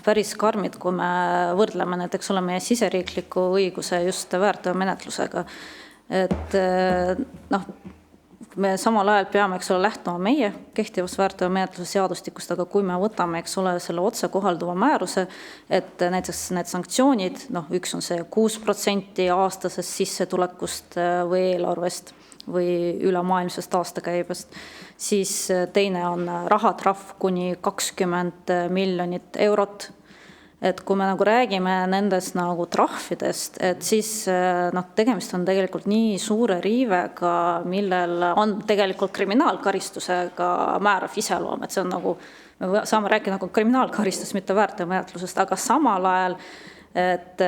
päris karmid, kui me võrdleme need, eks ole, meie siseriikliku õiguse just väärteomenetlusega. Et me samal ajal peame, eks ole, lähtuma meie kehtivast väärteomenetluse seadustikust, aga kui me võtame, eks ole, selle otse kohalduva määruse, et näiteks need sanktsioonid, üks on see 6% aastasest sissetulekust või eelarvest või ülemaailmsest aastakäibest, siis teine on rahatrahv kuni 20 miljonit eurot. Et kui me nagu räägime nendest nagu trahvidest, et siis tegemist on tegelikult nii suure riivega, millel on tegelikult kriminaalkaristusega määrav iseloom, et see on nagu, me saame rääkida nagu kriminaalkaristus, mitte väärteomenetlusest, aga samal ajal, et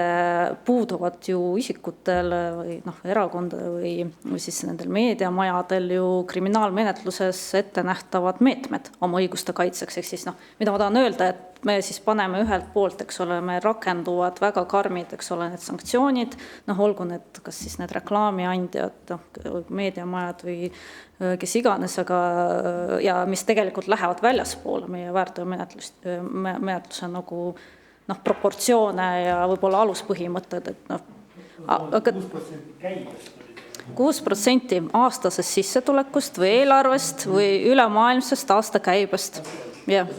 puuduvad ju isikutel või erakondadel või siis nendel meediamajadel ju kriminaalmenetluses ette nähtavad meetmed oma õiguste kaitseks. Ehk siis mida ma tahan öelda, et me siis paneme ühelt poolt, eks ole, me rakenduvad väga karmid, eks ole, need sanktsioonid, olgu need, kas siis need reklaamiandjad, meediamajad või kes iganes, aga ja mis tegelikult lähevad väljaspoole meie väärteomenetluse nagu proportsioone ja võib-olla aluspõhimõtted, et aga 6% aastasest sissetulekust või eelarvest või ülemaailmsest aastakäibest. Jah.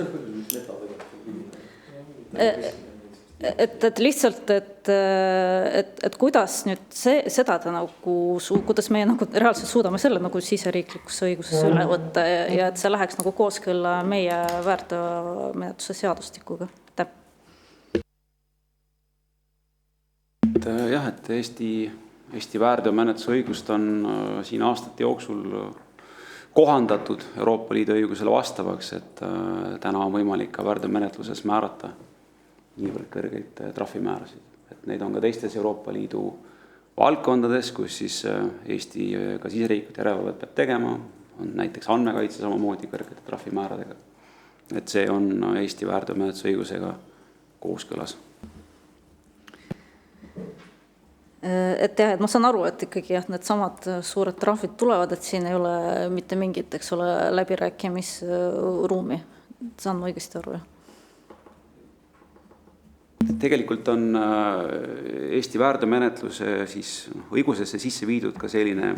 Et lihtsalt, et kuidas nüüd seda nagu, kuidas meie nagu reaalselt suudame selle nagu siseriiklikusse õiguses üle võtta ja et see läheks nagu kooskõlla meie väärteomenetluse seadustikuga. Jah, et Eesti väärteomenetluse õigust on siin aastate jooksul kohandatud Euroopa Liidu õigusele vastavaks, et täna on võimalik ka väärteomenetluses määrata niivõrd kõrgeid trahvimäärasid. Et neid on ka teistes Euroopa Liidu valdkondades, kus siis Eesti ka siseriiklikult järelevalvet peab tegema, on näiteks andmekaitse samamoodi kõrgete trahvimääradega. Et see on Eesti väärteomenetluse õigusega kooskõlas. Et jah, et ma saan aru, et ikkagi need samad suured trahvid tulevad, et siin ei ole mitte mingit, eks ole, läbirääkimisruumi. Saan ma õigesti aru, jah? Tegelikult on Eesti väärteomenetluse siis õigusesse sisse viidud ka selline,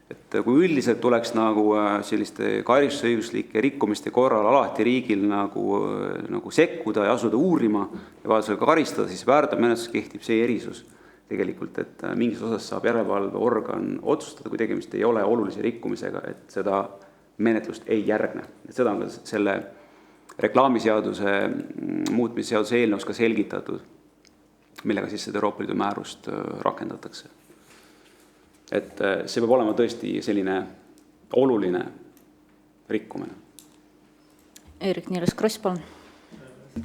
et kui üldiselt tuleks nagu selliste karistusõiguslike rikkumiste korral alati riigil nagu sekkuda ja asuda uurima ja vajadusel ka karistada, siis väärteomenetluses kehtib see erisus tegelikult, et mingis osas saab järelevalveorgan otsustada, kui tegemist ei ole olulise rikkumisega, et seda menetlust ei järgne. Et seda on ka selle reklaamiseaduse muutmise seaduse eelnõus ka selgitatud, millega siis seda Euroopa Liidu määrust rakendatakse. Et see peab olema tõesti selline oluline rikkumine. Eerik-Niiles Kross, palun.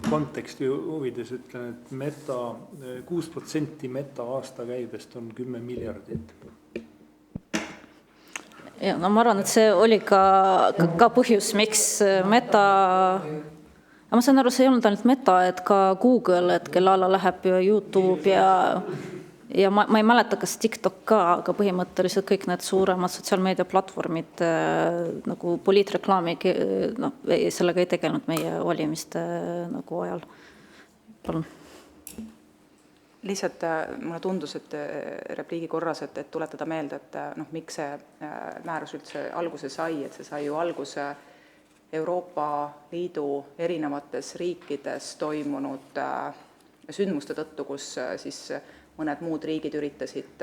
Konteksti huvides ütlen, et 6% meta aastakäibest on 10 miljardit. Ja, ma arvan, et see oli ka põhjus, miks meta, ma saan aru, see ei olnud ainult meta, et ka Google, et kelle alla läheb YouTube ja ma ei mäleta, kas TikTok ka, aga põhimõtteliselt kõik need suuremad sotsiaalmeediaplatvormid nagu poliitreklaami, noh, sellega ei tegelenud meie valimiste nagu ajal. Palun. Lihtsalt mulle tundus, et repliigi korras, et tuletada meelde, et miks see määrus üldse alguse sai, et see sai ju alguse Euroopa Liidu erinevates riikides toimunud sündmuste tõttu, kus siis mõned muud riigid üritasid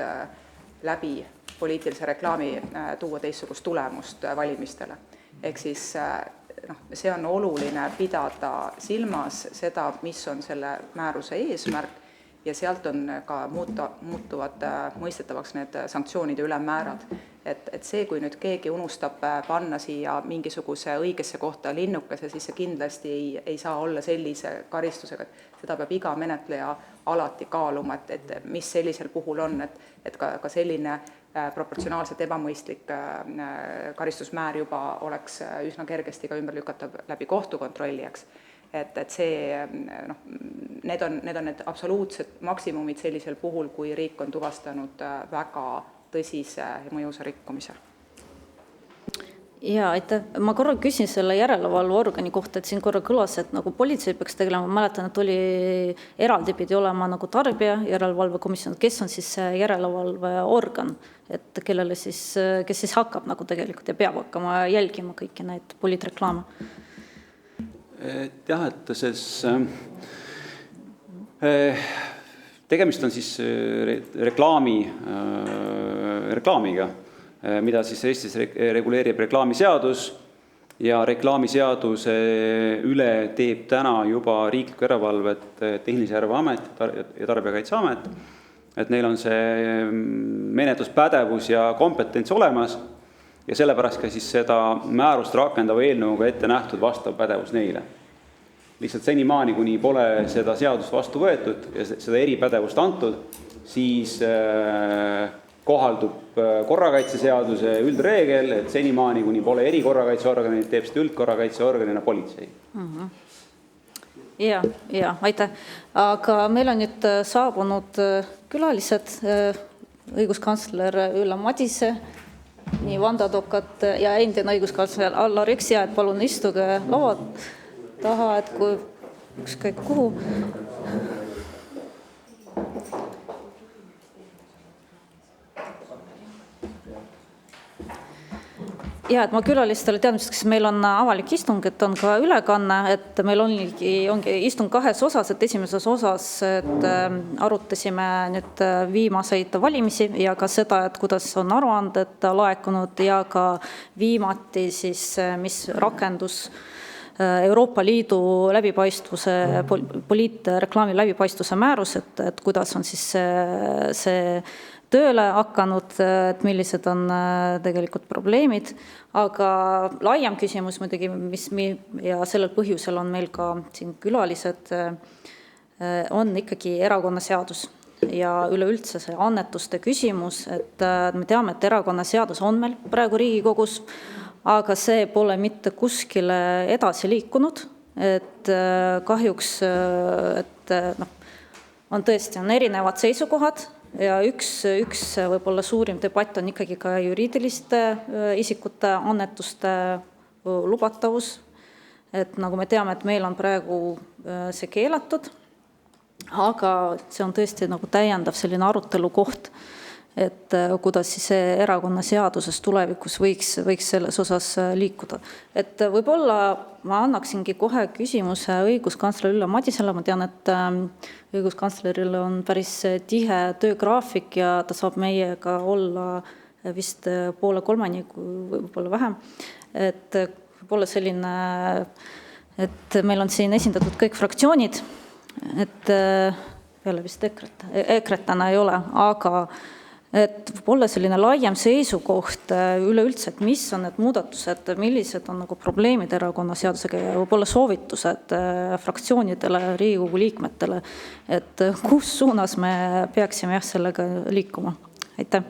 läbi poliitilise reklaami tuua teistsugust tulemust valimistele. Ehk siis see on oluline pidada silmas seda, mis on selle määruse eesmärk, ja sealt on ka muutuvad mõistetavaks need sanktsioonide ülemmäärad. Et see, kui nüüd keegi unustab panna siia mingisuguse õigesse kohta linnukese, siis see kindlasti ei saa olla sellise karistusega, et seda peab iga menetleja alati kaaluma, et mis sellisel puhul on, et ka selline proportsionaalselt ebamõistlik karistusmäär juba oleks üsna kergesti ka ümber lükatav läbi kohtukontrolli, eks. Et see, need on need absoluutsed maksimumid sellisel puhul, kui riik on tuvastanud väga tõsise ja mõjusa rikkumise. Ja aitäh. Ma korra küsin selle järelevalveorgani kohta, et siin korra kõlas, et nagu politsei peaks tegelema. Ma mäletan, et oli eraldi pidi olema nagu tarbija järelevalvekomisjon, kes on siis järelevalveorgan, et kellele siis, kes siis hakkab nagu tegelikult ja peab hakkama jälgima kõiki neid poliitreklaame. Jah, et tegemist on siis reklaamiga, mida siis Eestis reguleerib reklaamiseadus ja reklaamiseaduse üle teeb täna juba riiklikku järelevalvet Tehnilise Järelevalve Amet ja Tarbijakaitseamet, et neil on see menetluspädevus ja kompetents olemas ja sellepärast ka siis seda määrust rakendava eelnõuga ette nähtud vastav pädevus neile. Lihtsalt senimaani, kuni pole seda seadust vastu võetud ja seda eripädevust antud, siis kohaldub korrakaitseseaduse üldreegel, et senimaani, kuni pole erikorrakaitseorganid, teeb seda üldkorrakaitseorganina politsei. Ja, aitäh. Aga meil on nüüd saabunud külalised, õiguskantsler Ülle Madise, nii vandeadvokaat ja endine õiguskantsler Allar Jõks, et palun istuge laua taha, et kui ükskõik kuhu. Ja, et ma külalistele teadmiseks, meil on avalik istung, et on ka ülekanne, et meil ongi istung kahes osas, et esimeses osas et arutasime nüüd viimaseid valimisi ja ka seda, et kuidas on aruanded laekunud ja ka viimati siis, mis rakendus Euroopa Liidu läbipaistvuse, poliitreklaami läbipaistvuse määrus, et kuidas on siis see tööle hakanud, et millised on tegelikult probleemid, aga laiem küsimus muidugi, ja sellel põhjusel on meil ka siin külalised, on ikkagi erakonnaseadus ja üleüldse see annetuste küsimus, et me teame, et erakonnaseadus on meil praegu Riigikogus, aga see pole mitte kuskile edasi liikunud, et kahjuks, et on tõesti, on erinevad seisukohad, ja üks võib-olla suurim debatt on ikkagi ka juriidiliste isikute annetuste lubatavus. Et nagu me teame, et meil on praegu see keelatud, aga see on tõesti nagu täiendav selline arutelu koht, et kuidas siis erakonnaseaduses tulevikus võiks selles osas liikuda. Et võib-olla ma annaksingi kohe küsimuse õiguskantsler Ülle Madisele. Ma tean, et õiguskantsleril on päris tihe töögraafik ja ta saab meiega olla vist 2:30, võib-olla vähem. Et võib-olla selline, et meil on siin esindatud kõik fraktsioonid, et peale vist EKRE-t täna ei ole, aga et võib-olla selline laiem seisukoht üleüldse, et mis on need muudatused, millised on nagu probleemid erakonnaseadusega ja võib-olla soovitused fraktsioonidele, Riigikogu liikmetele, et kus suunas me peaksime sellega liikuma. Aitäh.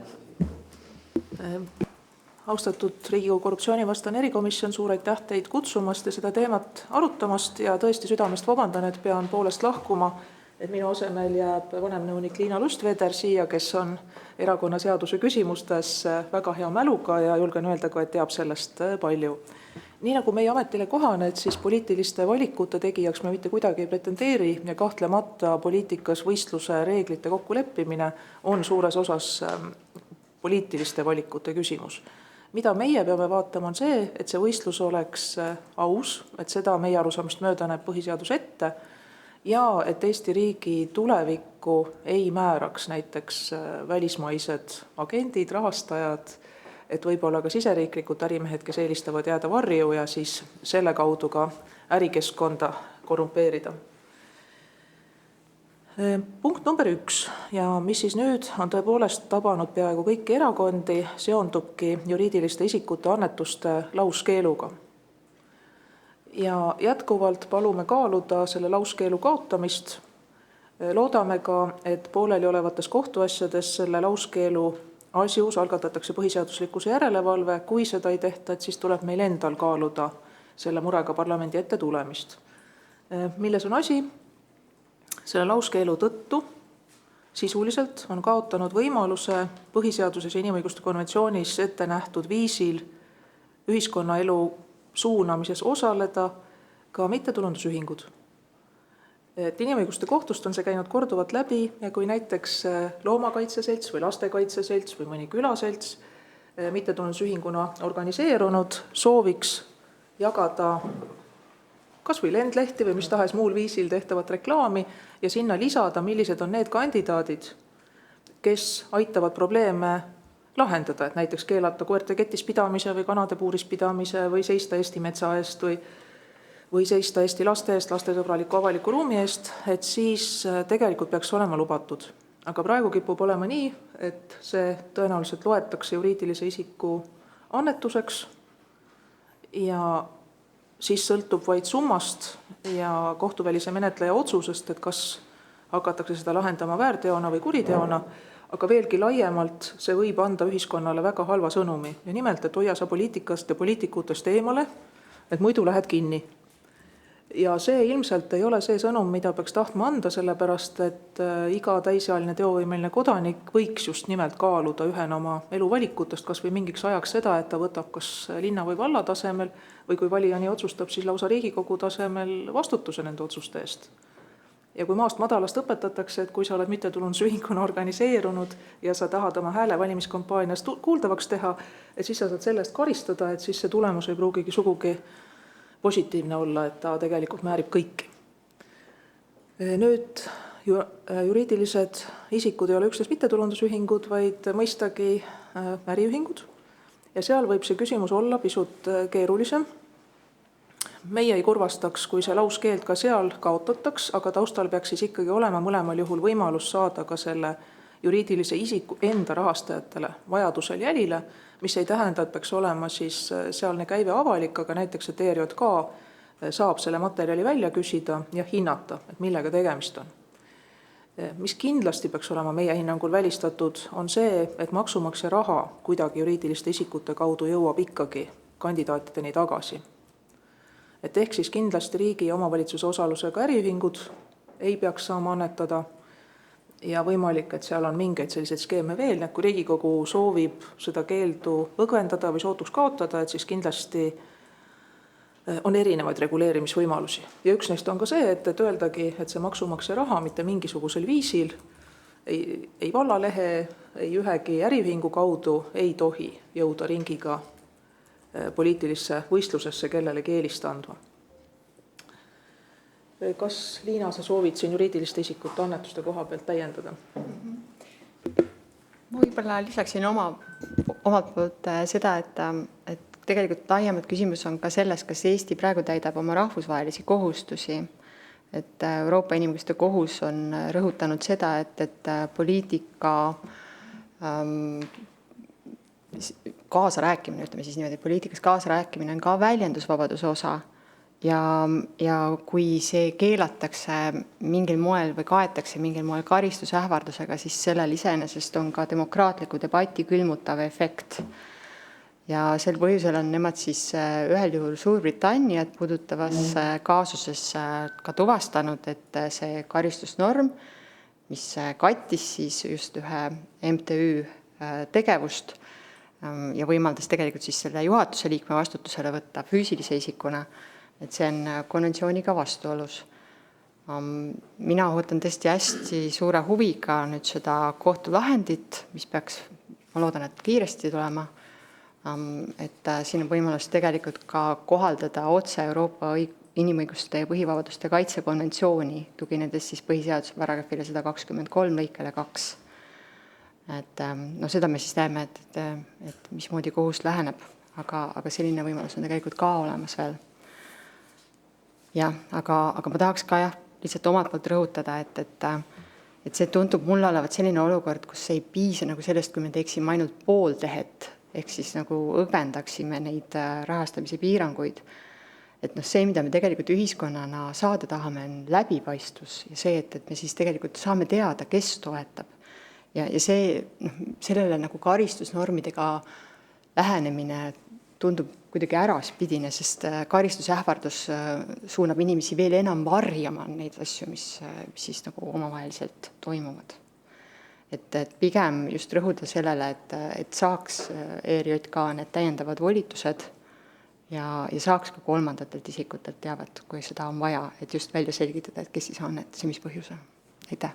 Austatud Riigikogu korruptsioonivastane erikomisjon, suur aitäh teid kutsumast ja seda teemat arutamast ja tõesti südamest vabandan, et pean poolest lahkuma. et minu asemel jääb vanemnõunik Liina Lust-Vedder siia, kes on erakonnaseaduse küsimustes väga hea mäluga ja julgen öelda ka, et teab sellest palju. Nii nagu meie ametile kohane, et siis poliitiliste valikute tegijaks me mitte kuidagi ei pretendeeri ja kahtlemata poliitikas võistluse reeglite kokkuleppimine on suures osas poliitiliste valikute küsimus. Mida meie peame vaatama on see, et see võistlus oleks aus, et seda meie arusaamist mööda näeb põhiseadus ette ja et Eesti riigi tulevikku ei määraks näiteks välismaised agendid, rahastajad, et võib-olla ka siseriiklikud ärimehed, kes eelistavad jääda varju ja siis selle kaudu ka ärikeskkonda korrumpeerida. Punkt number 1 ja mis siis nüüd on tõepoolest tabanud peaaegu kõiki erakondi, seondubki juriidiliste isikute annetuste lauskeeluga. Ja jätkuvalt palume kaaluda selle lauskeelu kaotamist. Loodame ka, et pooleli olevates kohtuasjades selle lauskeelu asjus algatatakse põhiseaduslikkuse järelevalve. Kui seda ei tehta, et siis tuleb meil endal kaaluda selle murega parlamendi ette tulemist. Milles on asi? Selle lauskeelu tõttu sisuliselt on kaotanud võimaluse põhiseaduses ja inimõiguste konventsioonis ette nähtud viisil ühiskonnaelu suunamises osaleda ka mittetulundusühingud. Et inimõiguste kohtust on see käinud korduvalt läbi ja kui näiteks loomakaitseselts või lastekaitseselts või mõni külaselts mittetulundusühinguna organiseerunud sooviks jagada kas või lendlehti või mis tahes muul viisil tehtavat reklaami ja sinna lisada, millised on need kandidaadid, kes aitavad probleeme lahendada, et näiteks keelata koerte ketis pidamise või kanade puuris pidamise või seista Eesti metsa eest või seista Eesti laste eest, lastesõbraliku avaliku ruumi eest, et siis tegelikult peaks olema lubatud. Aga praegu kipub olema nii, et see tõenäoliselt loetakse juriidilise isiku annetuseks ja siis sõltub vaid summast ja kohtuvälise menetleja otsusest, et kas hakatakse seda lahendama väärteona või kuriteona, aga veelgi laiemalt see võib anda ühiskonnale väga halva sõnumi. Ja nimelt, et hoia sa poliitikast ja poliitikutest eemale, et muidu lähed kinni. Ja see ilmselt ei ole see sõnum, mida peaks tahtma anda, sellepärast, et iga täisealine teovõimeline kodanik võiks just nimelt kaaluda ühena oma eluvalikutest kas või mingiks ajaks seda, et ta võtab kas linna või valla tasemel või kui valija nii otsustab, siis lausa Riigikogu tasemel vastutuse nende otsuste eest. Ja kui maast madalast õpetatakse, et kui sa oled mittetulundusühinguna organiseerunud ja sa tahad oma hääle valimiskampaanias kuuldavaks teha, et siis sa saad sellest karistada, et siis see tulemus ei pruugigi sugugi positiivne olla, et ta tegelikult määrib kõiki. Nüüd juriidilised isikud ei ole üksnes mittetulundusühingud, vaid mõistagi äriühingud ja seal võib see küsimus olla pisut keerulisem. Meie ei kurvastaks, kui see lauskeeld ka seal kaotataks, aga taustal peaks siis ikkagi olema mõlemal juhul võimalus saada ka selle juriidilise isiku enda rahastajatele vajadusel jälile, mis ei tähenda, et peaks olema siis sealne käive avalik, aga näiteks, et ERJK saab selle materjali välja küsida ja hinnata, et millega tegemist on. Mis kindlasti peaks olema meie hinnangul välistatud, on see, et maksumaksja raha kuidagi juriidiliste isikute kaudu jõuab ikkagi kandidaatideni tagasi. Et ehk siis kindlasti riigi ja omavalitsuse osalusega äriühingud ei peaks saama annetada ja võimalik, et seal on mingeid selliseid skeeme veel, et kui Riigikogu soovib seda keeldu õgvendada või sootuks kaotada, et siis kindlasti on erinevaid reguleerimisvõimalusi. Ja üks neist on ka see, et öeldagi, et see maksumaksja raha mitte mingisugusel viisil ei vallalehe, ei ühegi äriühingu kaudu ei tohi jõuda ringiga poliitilisse võistlusesse kellelegi eelist andma. Kas, Liina, sa soovid siin juriidiliste isikute annetuste koha pealt täiendada? Ma võib-olla lisaksin omalt poolt seda, et tegelikult laiemad küsimus on ka selles, kas Eesti praegu täidab oma rahvusvahelisi kohustusi. Et Euroopa Inimõiguste Kohus on rõhutanud seda, et poliitika kaasarääkimine, ütleme siis niimoodi, poliitikas kaasarääkimine on ka väljendusvabaduse osa ja kui see keelatakse mingil moel või kaetakse mingil moel karistusähvardusega, siis sellel iseenesest on ka demokraatliku debati külmutav efekt. ja sel põhjusel on nemad siis ühel juhul Suurbritanniat puudutavas kaasuses ka tuvastanud, et see karistusnorm, mis kattis siis just ühe MTÜ tegevust ja võimaldas tegelikult siis selle juhatuse liikme vastutusele võtta füüsilise isikuna, et see on konventsiooniga vastuolus. Mina ootan tõesti hästi suure huviga nüüd seda kohtulahendit, mis peaks, ma loodan, et kiiresti tulema, et siin on võimalus tegelikult ka kohaldada otse Euroopa inimõiguste ja põhivabaduste kaitsekonventsiooni, tuginedes siis põhiseaduse paragrahvile 123 lõikele 2. Et seda me siis näeme, et mismoodi kohus läheneb, aga selline võimalus on tegelikult ka olemas veel. Jah, aga ma tahaks ka lihtsalt omalt poolt rõhutada, et see tundub mulle olevat selline olukord, kus ei piisa nagu sellest, kui me teeksime ainult pool tehet, ehk siis nagu õgvendaksime neid rahastamise piiranguid. Et see, mida me tegelikult ühiskonnana saada tahame, on läbipaistvus ja see, et me siis tegelikult saame teada, kes toetab. Ja see, sellele nagu karistusnormidega lähenemine tundub kuidagi äraspidine, sest karistusähvardus suunab inimesi veel enam varjama neid asju, mis siis nagu omavaheliselt toimuvad. Et pigem just rõhuda sellele, et saaks ERJK need täiendavad volitused ja saaks ka kolmandatelt isikutelt teavet, kui seda on vaja, et just välja selgitada, et kes siis annetas ja mis põhjusel. Aitäh!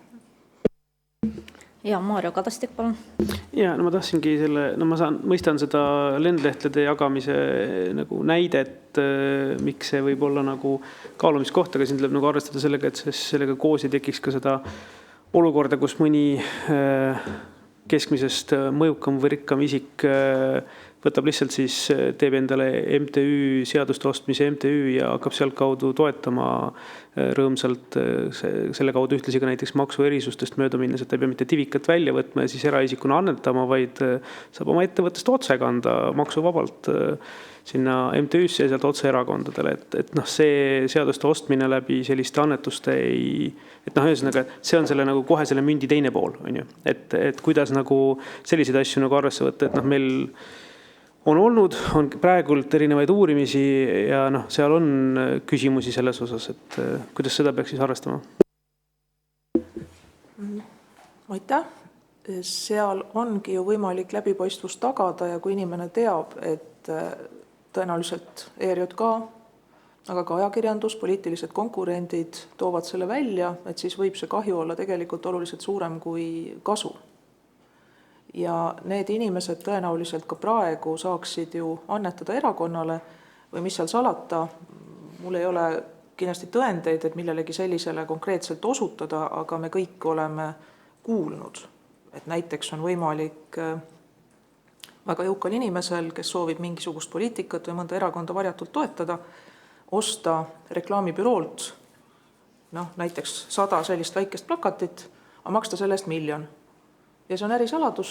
Ja Maarjo Kadastik, palun. Ja, ma tahtsingi ma mõistan seda lendlehtlede jagamise nagu näidet, miks see võib olla nagu kaalumiskoht, aga siin tuleb nagu arvestada sellega, et sellega koos ei tekiks ka seda olukorda, kus mõni keskmisest mõjukam või rikkam isik võtab lihtsalt siis, teeb endale MTÜ, seaduste ostmise MTÜ ja hakkab sealt kaudu toetama rõõmsalt selle kaudu ühtlasi ka näiteks maksuerisustest mööda minnes, et ta ei pea mitte tivikat välja võtma ja siis eraisikuna annetama, vaid saab oma ettevõttest otse kanda maksuvabalt sinna MTÜ-sse ja sealt otse erakondadele. Et see seaduste ostmine läbi selliste annetuste ühesõnaga, see on selle nagu kohe selle mündi teine pool, on ju. Et kuidas nagu selliseid asju nagu arvesse võtta, et meil on praegult erinevaid uurimisi ja seal on küsimusi selles osas, et kuidas seda peaks siis arvestama? Aitäh. Seal ongi ju võimalik läbipaistvust tagada ja kui inimene teab, et tõenäoliselt ERJK, aga ka ajakirjandus, poliitilised konkurendid toovad selle välja, et siis võib see kahju olla tegelikult oluliselt suurem kui kasu. Ja need inimesed tõenäoliselt ka praegu saaksid ju annetada erakonnale või mis seal salata. Mul ei ole kindlasti tõendeid, et millelegi sellisele konkreetselt osutada, aga me kõik oleme kuulnud, et näiteks on võimalik väga jõukal inimesel, kes soovib mingisugust poliitikat või mõnda erakonda varjatult toetada, osta reklaamibüroolt näiteks 100 sellist väikest plakatit, aga maksta selle eest 1 000 000. Ja see on ärisaladus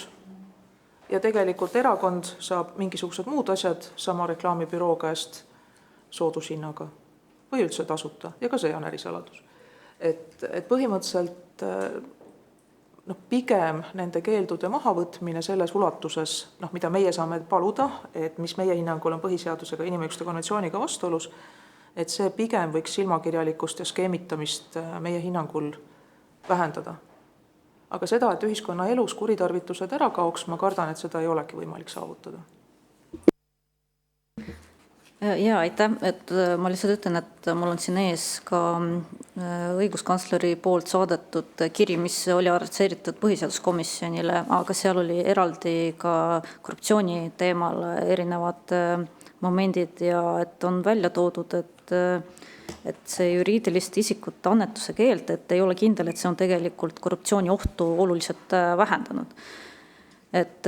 ja tegelikult erakond saab mingisugused muud asjad sama reklaamibüroo käest soodushinnaga või üldse tasuta ja ka see on ärisaladus. Et põhimõtteliselt pigem nende keeldude mahavõtmine selles ulatuses, mida meie saame paluda, et mis meie hinnangul on põhiseadusega inimõiguste konventsiooniga vastuolus, et see pigem võiks silmakirjalikkust ja skeemitamist meie hinnangul vähendada. Aga seda, et ühiskonna elus kuritarvitused ära kaoks, ma kardan, et seda ei olegi võimalik saavutada. Ja aitäh, et ma lihtsalt ütlen, et mul on siin ees ka õiguskantsleri poolt saadetud kiri, mis oli adresseeritud põhiseaduskomisjonile, aga seal oli eraldi ka korruptsiooni teemal erinevad momendid ja et on välja toodud, et see juriidiliste isikute annetuse keeld, et ei ole kindel, et see on tegelikult korruptsiooni ohtu oluliselt vähendanud. Et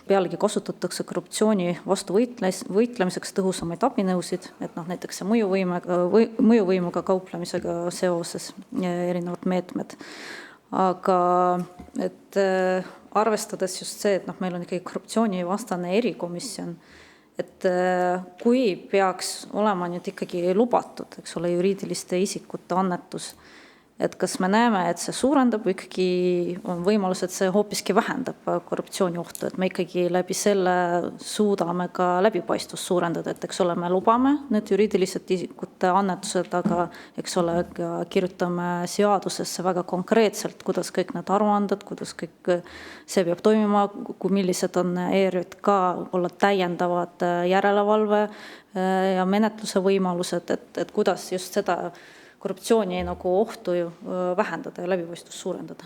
pealegi kasutatakse korruptsiooni vastu võitlemiseks tõhusamaid abinõusid, et näiteks see mõjuvõimuga kauplemisega seoses erinevad meetmed. Aga et arvestades just see, et meil on ikkagi korruptsioonivastane erikomisjon, et kui peaks olema nüüd ikkagi lubatud, eks ole, juriidiliste isikute annetus, et kas me näeme, et see suurendab või ikkagi on võimalus, et see hoopiski vähendab korruptsiooniohtu, et me ikkagi läbi selle suudame ka läbipaistvust suurendada, et eks ole, me lubame need juriidilised isikute annetused, aga eks ole, ka kirjutame seadusesse väga konkreetselt, kuidas kõik need aruanded, kuidas kõik see peab toimima, kui millised on ERJK olla täiendavad järelevalve ja menetluse võimalused, et kuidas just seda korruptsiooni nagu ohtu vähendada ja läbipaistvust suurendada.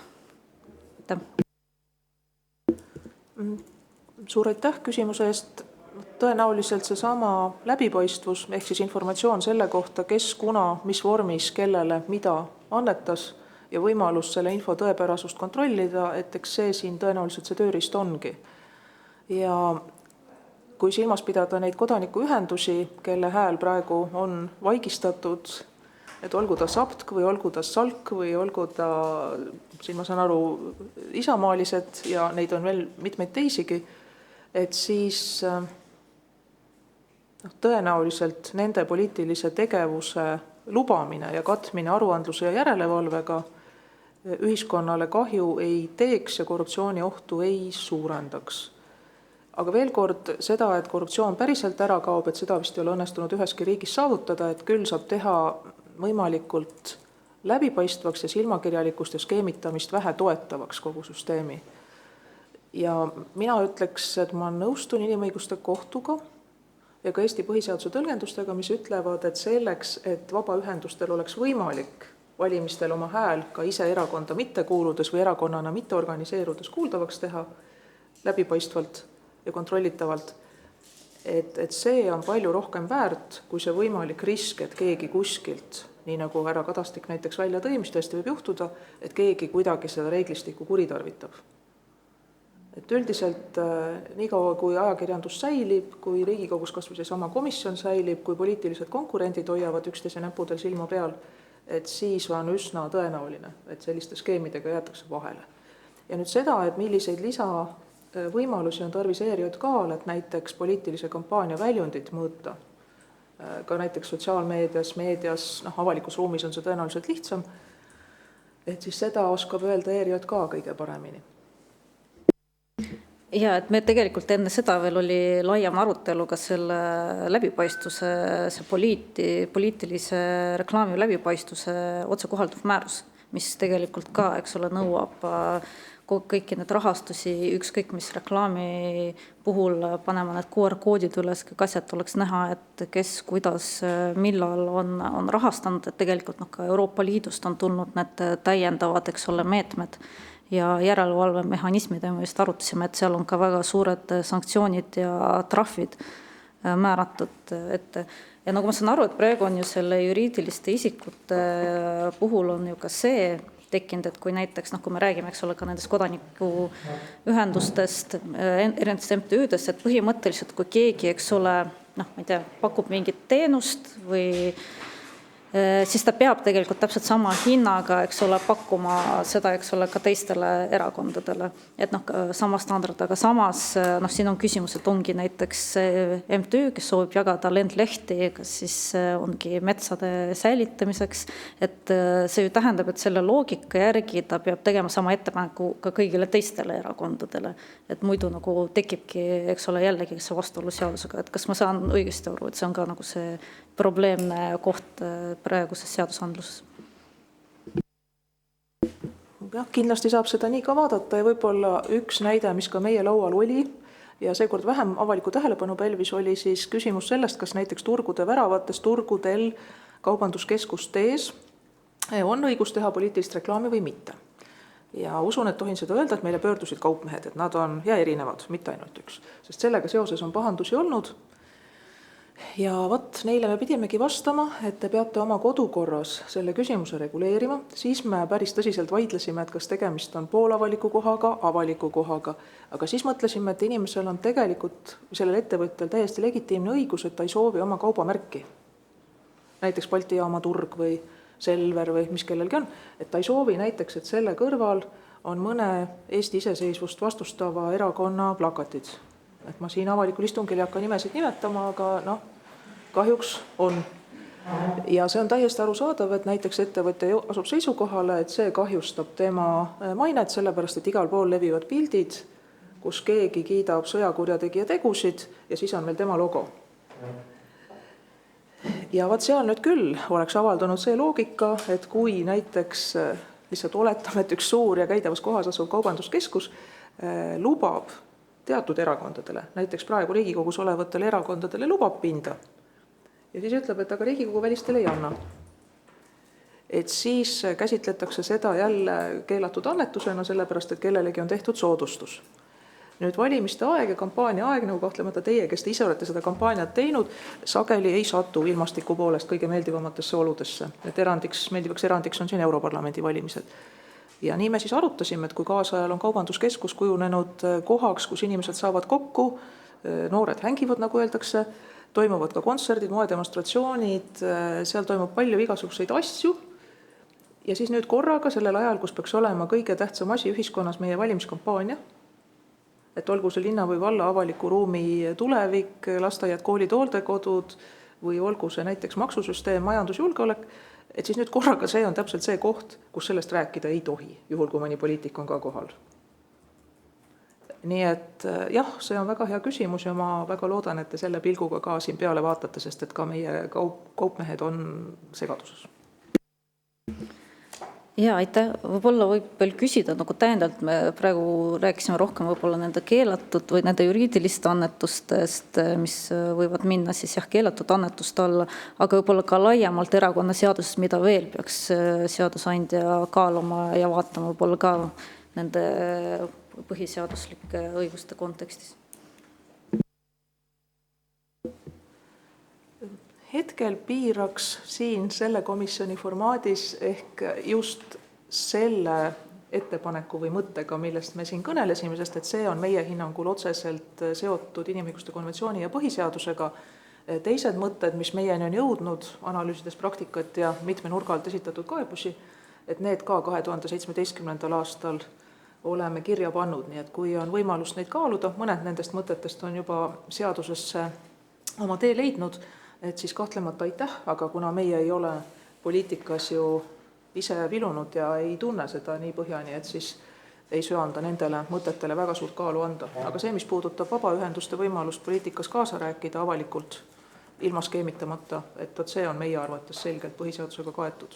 Suur aitäh küsimuse eest. Tõenäoliselt seesama läbipaistvus ehk siis informatsioon selle kohta, kes, kuna, mis vormis, kellele, mida annetas ja võimalus selle info tõepärasust kontrollida, et eks see siin tõenäoliselt see tööriist ongi. Ja kui silmas pidada neid kodanikuühendusi, kelle hääl praegu on vaigistatud, et olgu ta SAPTK või olgu ta SALK või olgu ta, siin ma saan aru, isamaalised ja neid on veel mitmeid teisigi, et siis tõenäoliselt nende poliitilise tegevuse lubamine ja katmine aruandluse ja järelevalvega ühiskonnale kahju ei teeks ja korruptsiooniohtu ei suurendaks. Aga veel kord seda, et korruptsioon päriselt ära kaob, et seda vist ei ole õnnestunud üheski riigis saavutada, et küll saab teha võimalikult läbipaistvaks ja silmakirjalikkust ja skeemitamist vähe toetavaks kogu süsteemi. Ja mina ütleks, et ma nõustun inimõiguste kohtuga ja ka Eesti põhiseaduse tõlgendustega, mis ütlevad, et selleks, et vabaühendustel oleks võimalik valimistel oma hääl ka ise erakonda mitte kuuludes või erakonnana mitte organiseerudes kuuldavaks teha läbipaistvalt ja kontrollitavalt, et see on palju rohkem väärt kui see võimalik risk, et keegi kuskilt, nii nagu härra Kadastik näiteks välja tõi, mis tõesti võib juhtuda, et keegi kuidagi seda reeglistikku kuritarvitab. Et üldiselt niikaua, kui ajakirjandus säilib, kui Riigikogus kas või seesama komisjon säilib, kui poliitilised konkurendid hoiavad üksteise näpudel silma peal, et siis on üsna tõenäoline, et selliste skeemidega jäetakse vahele. Ja nüüd seda, et milliseid lisavõimalusi on tarvis ERJK-l, et näiteks poliitilise kampaania väljundit mõõta, ka näiteks sotsiaalmeedias, meedias, avalikus ruumis on see tõenäoliselt lihtsam, et siis seda oskab öelda ERJK kõige paremini. Ja et me tegelikult enne seda veel oli laiem arutelu ka selle läbipaistvuse, see poliitilise reklaami läbipaistvuse otsekohalduv määrus, mis tegelikult ka, eks ole, nõuab kõiki need rahastusi, ükskõik mis reklaami puhul paneme need QR-koodid üles, kõik asjad oleks näha, et kes, kuidas, millal on rahastanud, et tegelikult ka Euroopa Liidust on tulnud need täiendavad, eks ole, meetmed ja järelevalvemehhanismid, me just arutasime, et seal on ka väga suured sanktsioonid ja trahvid määratud ette. Ja nagu ma saan aru, et praegu on ju selle juriidiliste isikute puhul on ju ka see tekkinud, et kui näiteks, kui me räägime, eks ole, ka nendest kodanikuühendustest, erinevatest MTÜ-dest, et põhimõtteliselt, kui keegi, eks ole, ma ei tea, pakub mingit teenust või siis ta peab tegelikult täpselt sama hinnaga, eks ole, pakkuma seda, eks ole, ka teistele erakondadele. Et sama standard, aga samas siin on küsimus, et ongi näiteks MTÜ, kes soovib jagada lendlehti, kas siis ongi metsade säilitamiseks, et see ju tähendab, et selle loogika järgi ta peab tegema sama ettepaneku ka kõigile teistele erakondadele. Et muidu tekibki, eks ole, jällegi see vastuolu seadusega, et kas ma saan õigesti aru, et see on ka see probleemne koht praeguses seadusandluses. Jah, kindlasti saab seda nii ka vaadata ja võib-olla üks näide, mis ka meie laual oli ja seekord vähem avaliku tähelepanu pälvis, oli siis küsimus sellest, kas näiteks turgude väravates, turgudel, kaubanduskeskuste ees on õigus teha poliitilist reklaami või mitte. Ja usun, et tohin seda öelda, et meile pöördusid kaupmehed, et nad on ja erinevad, mitte ainult üks, sest sellega seoses on pahandusi olnud. Ja neile me pidimegi vastama, et te peate oma kodukorras selle küsimuse reguleerima. Siis me päris tõsiselt vaidlesime, et kas tegemist on poolavaliku kohaga, avaliku kohaga. Aga siis mõtlesime, et inimesel on tegelikult sellel ettevõttel täiesti legitiimne õigus, et ta ei soovi oma kaubamärki. Näiteks Balti jaama turg või Selver või mis kellelgi on. Et ta ei soovi näiteks, et selle kõrval on mõne Eesti iseseisvust vastustava erakonna plakatid. Et ma siin avalikul istungil ei hakka nimesid nimetama, aga kahjuks on. Ja see on täiesti arusaadav, et näiteks ettevõtja asub seisukohale, et see kahjustab tema mainet, sellepärast et igal pool levivad pildid, kus keegi kiidab sõjakurjategija tegusid ja siis on meil tema logo. Ja vaat seal nüüd küll oleks avaldunud see loogika, et kui näiteks lihtsalt oletame, et üks suur ja käidavas kohas asuv kaubanduskeskus lubab teatud erakondadele, näiteks praegu Riigikogus olevatele erakondadele lubab pinda ja siis ütleb, et aga Riigikogu välistele ei anna. Et siis käsitletakse seda jälle keelatud annetusena, sellepärast et kellelegi on tehtud soodustus. Nüüd valimiste aeg ja kampaania aeg, nagu kahtlemata teie, kes te ise olete seda kampaaniat teinud, sageli ei satu ilmastiku poolest kõige meeldivamatesse oludesse. Et meeldivaks erandiks on siin Europarlamendi valimised. Ja nii me siis arutasime, et kui kaasajal on kaubanduskeskus kujunenud kohaks, kus inimesed saavad kokku, noored hängivad, nagu öeldakse, toimuvad ka kontserdid, moedemonstratsioonid, seal toimub palju igasuguseid asju. Ja siis nüüd korraga sellel ajal, kus peaks olema kõige tähtsam asi ühiskonnas meie valimiskampaania, et olgu see linna või valla avaliku ruumi tulevik, lasteaiad, koolid, hooldekodud või olgu see näiteks maksusüsteem, majandusjulgeolek, et siis nüüd korraga see on täpselt see koht, kus sellest rääkida ei tohi, juhul kui mõni poliitik on ka kohal. Nii et jah, see on väga hea küsimus ja ma väga loodan, et te selle pilguga ka siin peale vaatate, sest et ka meie kaupmehed on segaduses. Ja aitäh, võib-olla võib veel küsida nagu täiendavalt, me praegu rääkisime rohkem võib-olla nende keelatud või nende juriidiliste annetustest, mis võivad minna siis jah keelatud annetuste alla, aga võib-olla ka laiemalt erakonnaseadusest, mida veel peaks seadusandja kaaluma ja vaatama võib-olla ka nende põhiseaduslike õiguste kontekstis. Hetkel piiraks siin selle komisjoni formaadis ehk just selle ettepaneku või mõttega, millest me siin kõnelesime, sest et see on meie hinnangul otseselt seotud inimõiguste konventsiooni ja põhiseadusega. Teised mõtted, mis meieni on jõudnud, analüüsides praktikat ja mitme nurga alt esitatud kaebusi, et need ka 2017. aastal oleme kirja pannud, nii et kui on võimalus neid kaaluda, mõned nendest mõtetest on juba seadusesse oma tee leidnud, et siis kahtlemata aitäh, aga kuna meie ei ole poliitikas ju ise vilunud ja ei tunne seda nii põhjani, et siis ei söanda nendele mõtetele väga suurt kaalu anda. Aga see, mis puudutab vabaühenduste võimalust poliitikas kaasa rääkida avalikult, ilma skeemitamata, et see on meie arvates selgelt põhiseadusega kaetud.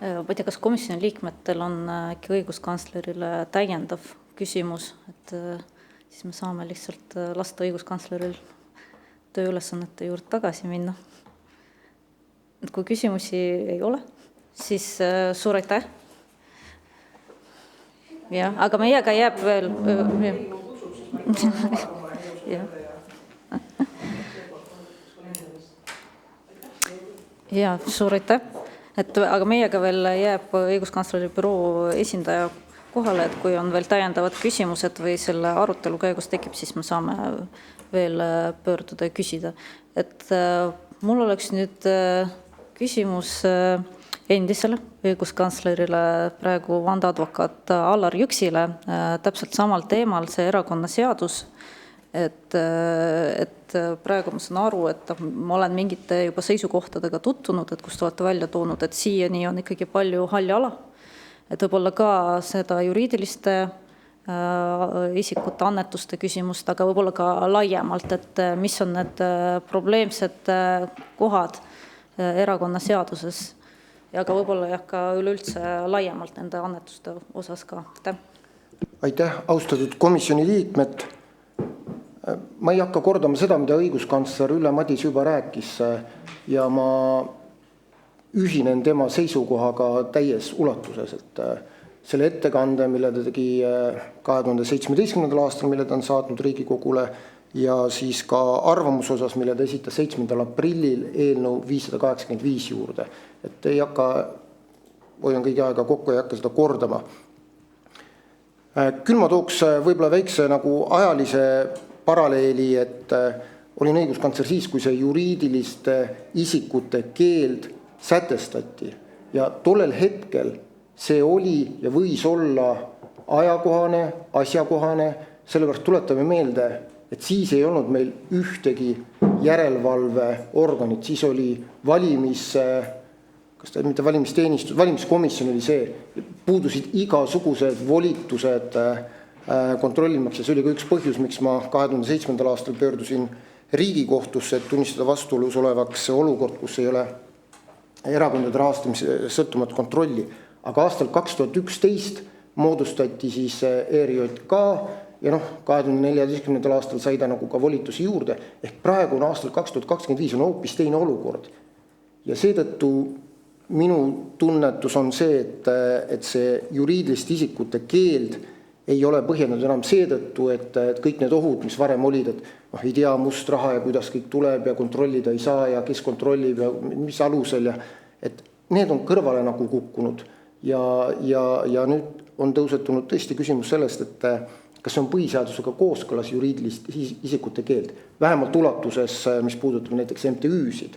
Ma ei tea, kas komisjoni liikmetel on äkki õiguskantslerile täiendav küsimus, et siis me saame lihtsalt lasta õiguskantsleril tööülesannete juurde tagasi minna. Et kui küsimusi ei ole, siis suur aitäh. Ja, aga meiega jääb veel... Ja, suur aitäh. Aga meiega veel jääb õiguskantsleri büroo esindaja kohale, et kui on veel täiendavad küsimused või selle arutelu käigus tekib, siis me saame veel pöörduda ja küsida. Et mul oleks nüüd küsimus endisele õiguskantslerile, praegu vandeadvokaat Allar Jõksile, täpselt samal teemal, see erakonnaseadus. Et praegu ma saan aru, et ma olen mingite juba seisukohtadega tutvunud, et kus te olete välja toonud, et siiani on ikkagi palju halli ala. Et võib-olla ka seda juriidiliste isikute annetuste küsimust, aga võib-olla ka laiemalt, et mis on need probleemsed kohad erakonnaseaduses ja ka võib-olla ka üleüldse laiemalt nende annetuste osas ka. Aitäh, austatud komisjoni liikmed. Ma ei hakka kordama seda, mida õiguskantsler Ülle Madis juba rääkis ja ma ühinen tema seisukohaga täies ulatuses, et selle ettekande, mille ta tegi 2017. aastal, mille ta on saatnud Riigikogule ja siis ka arvamuse osas, mille ta esitas 7. aprillil eelnõu 585 juurde. Et ei hakka, hoian kõigi aega kokku ja ei hakka seda kordama. Küll ma tooks võib-olla väikse nagu ajalise paralleeli, et olin õiguskantsler siis, kui see juriidiliste isikute keeld sätestati ja tollel hetkel see oli ja võis olla ajakohane, asjakohane, sellepärast tuletame meelde, et siis ei olnud meil ühtegi järelevalveorganid, siis oli valimiskomisjon oli see, puudusid igasugused volitused kontrollimaks ja see oli ka üks põhjus, miks ma 2007. aastal pöördusin Riigikohtusse, et tunnistada vastuolus olevaks olukord, kus ei ole erakondade rahastamise sõltumatut kontrolli. Aga aastal 2011 moodustati siis ERJK ja 2014. aastal sai ta nagu ka volitusi juurde. Ehk praegu on aastal 2025 on hoopis teine olukord. Ja seetõttu minu tunnetus on see, et see juriidiliste isikute keeld ei ole põhjendatud enam seetõttu, et kõik need ohud, mis varem olid, et ei tea must raha ja kuidas kõik tuleb ja kontrollida ei saa ja kes kontrollib ja mis alusel ja et need on kõrvale nagu kukkunud ja nüüd on tõusetunud tõesti küsimus sellest, et kas see on põhiseadusega kooskõlas juriidiliste isikute keeld, vähemalt ulatuses, mis puudutab näiteks MTÜ-sid.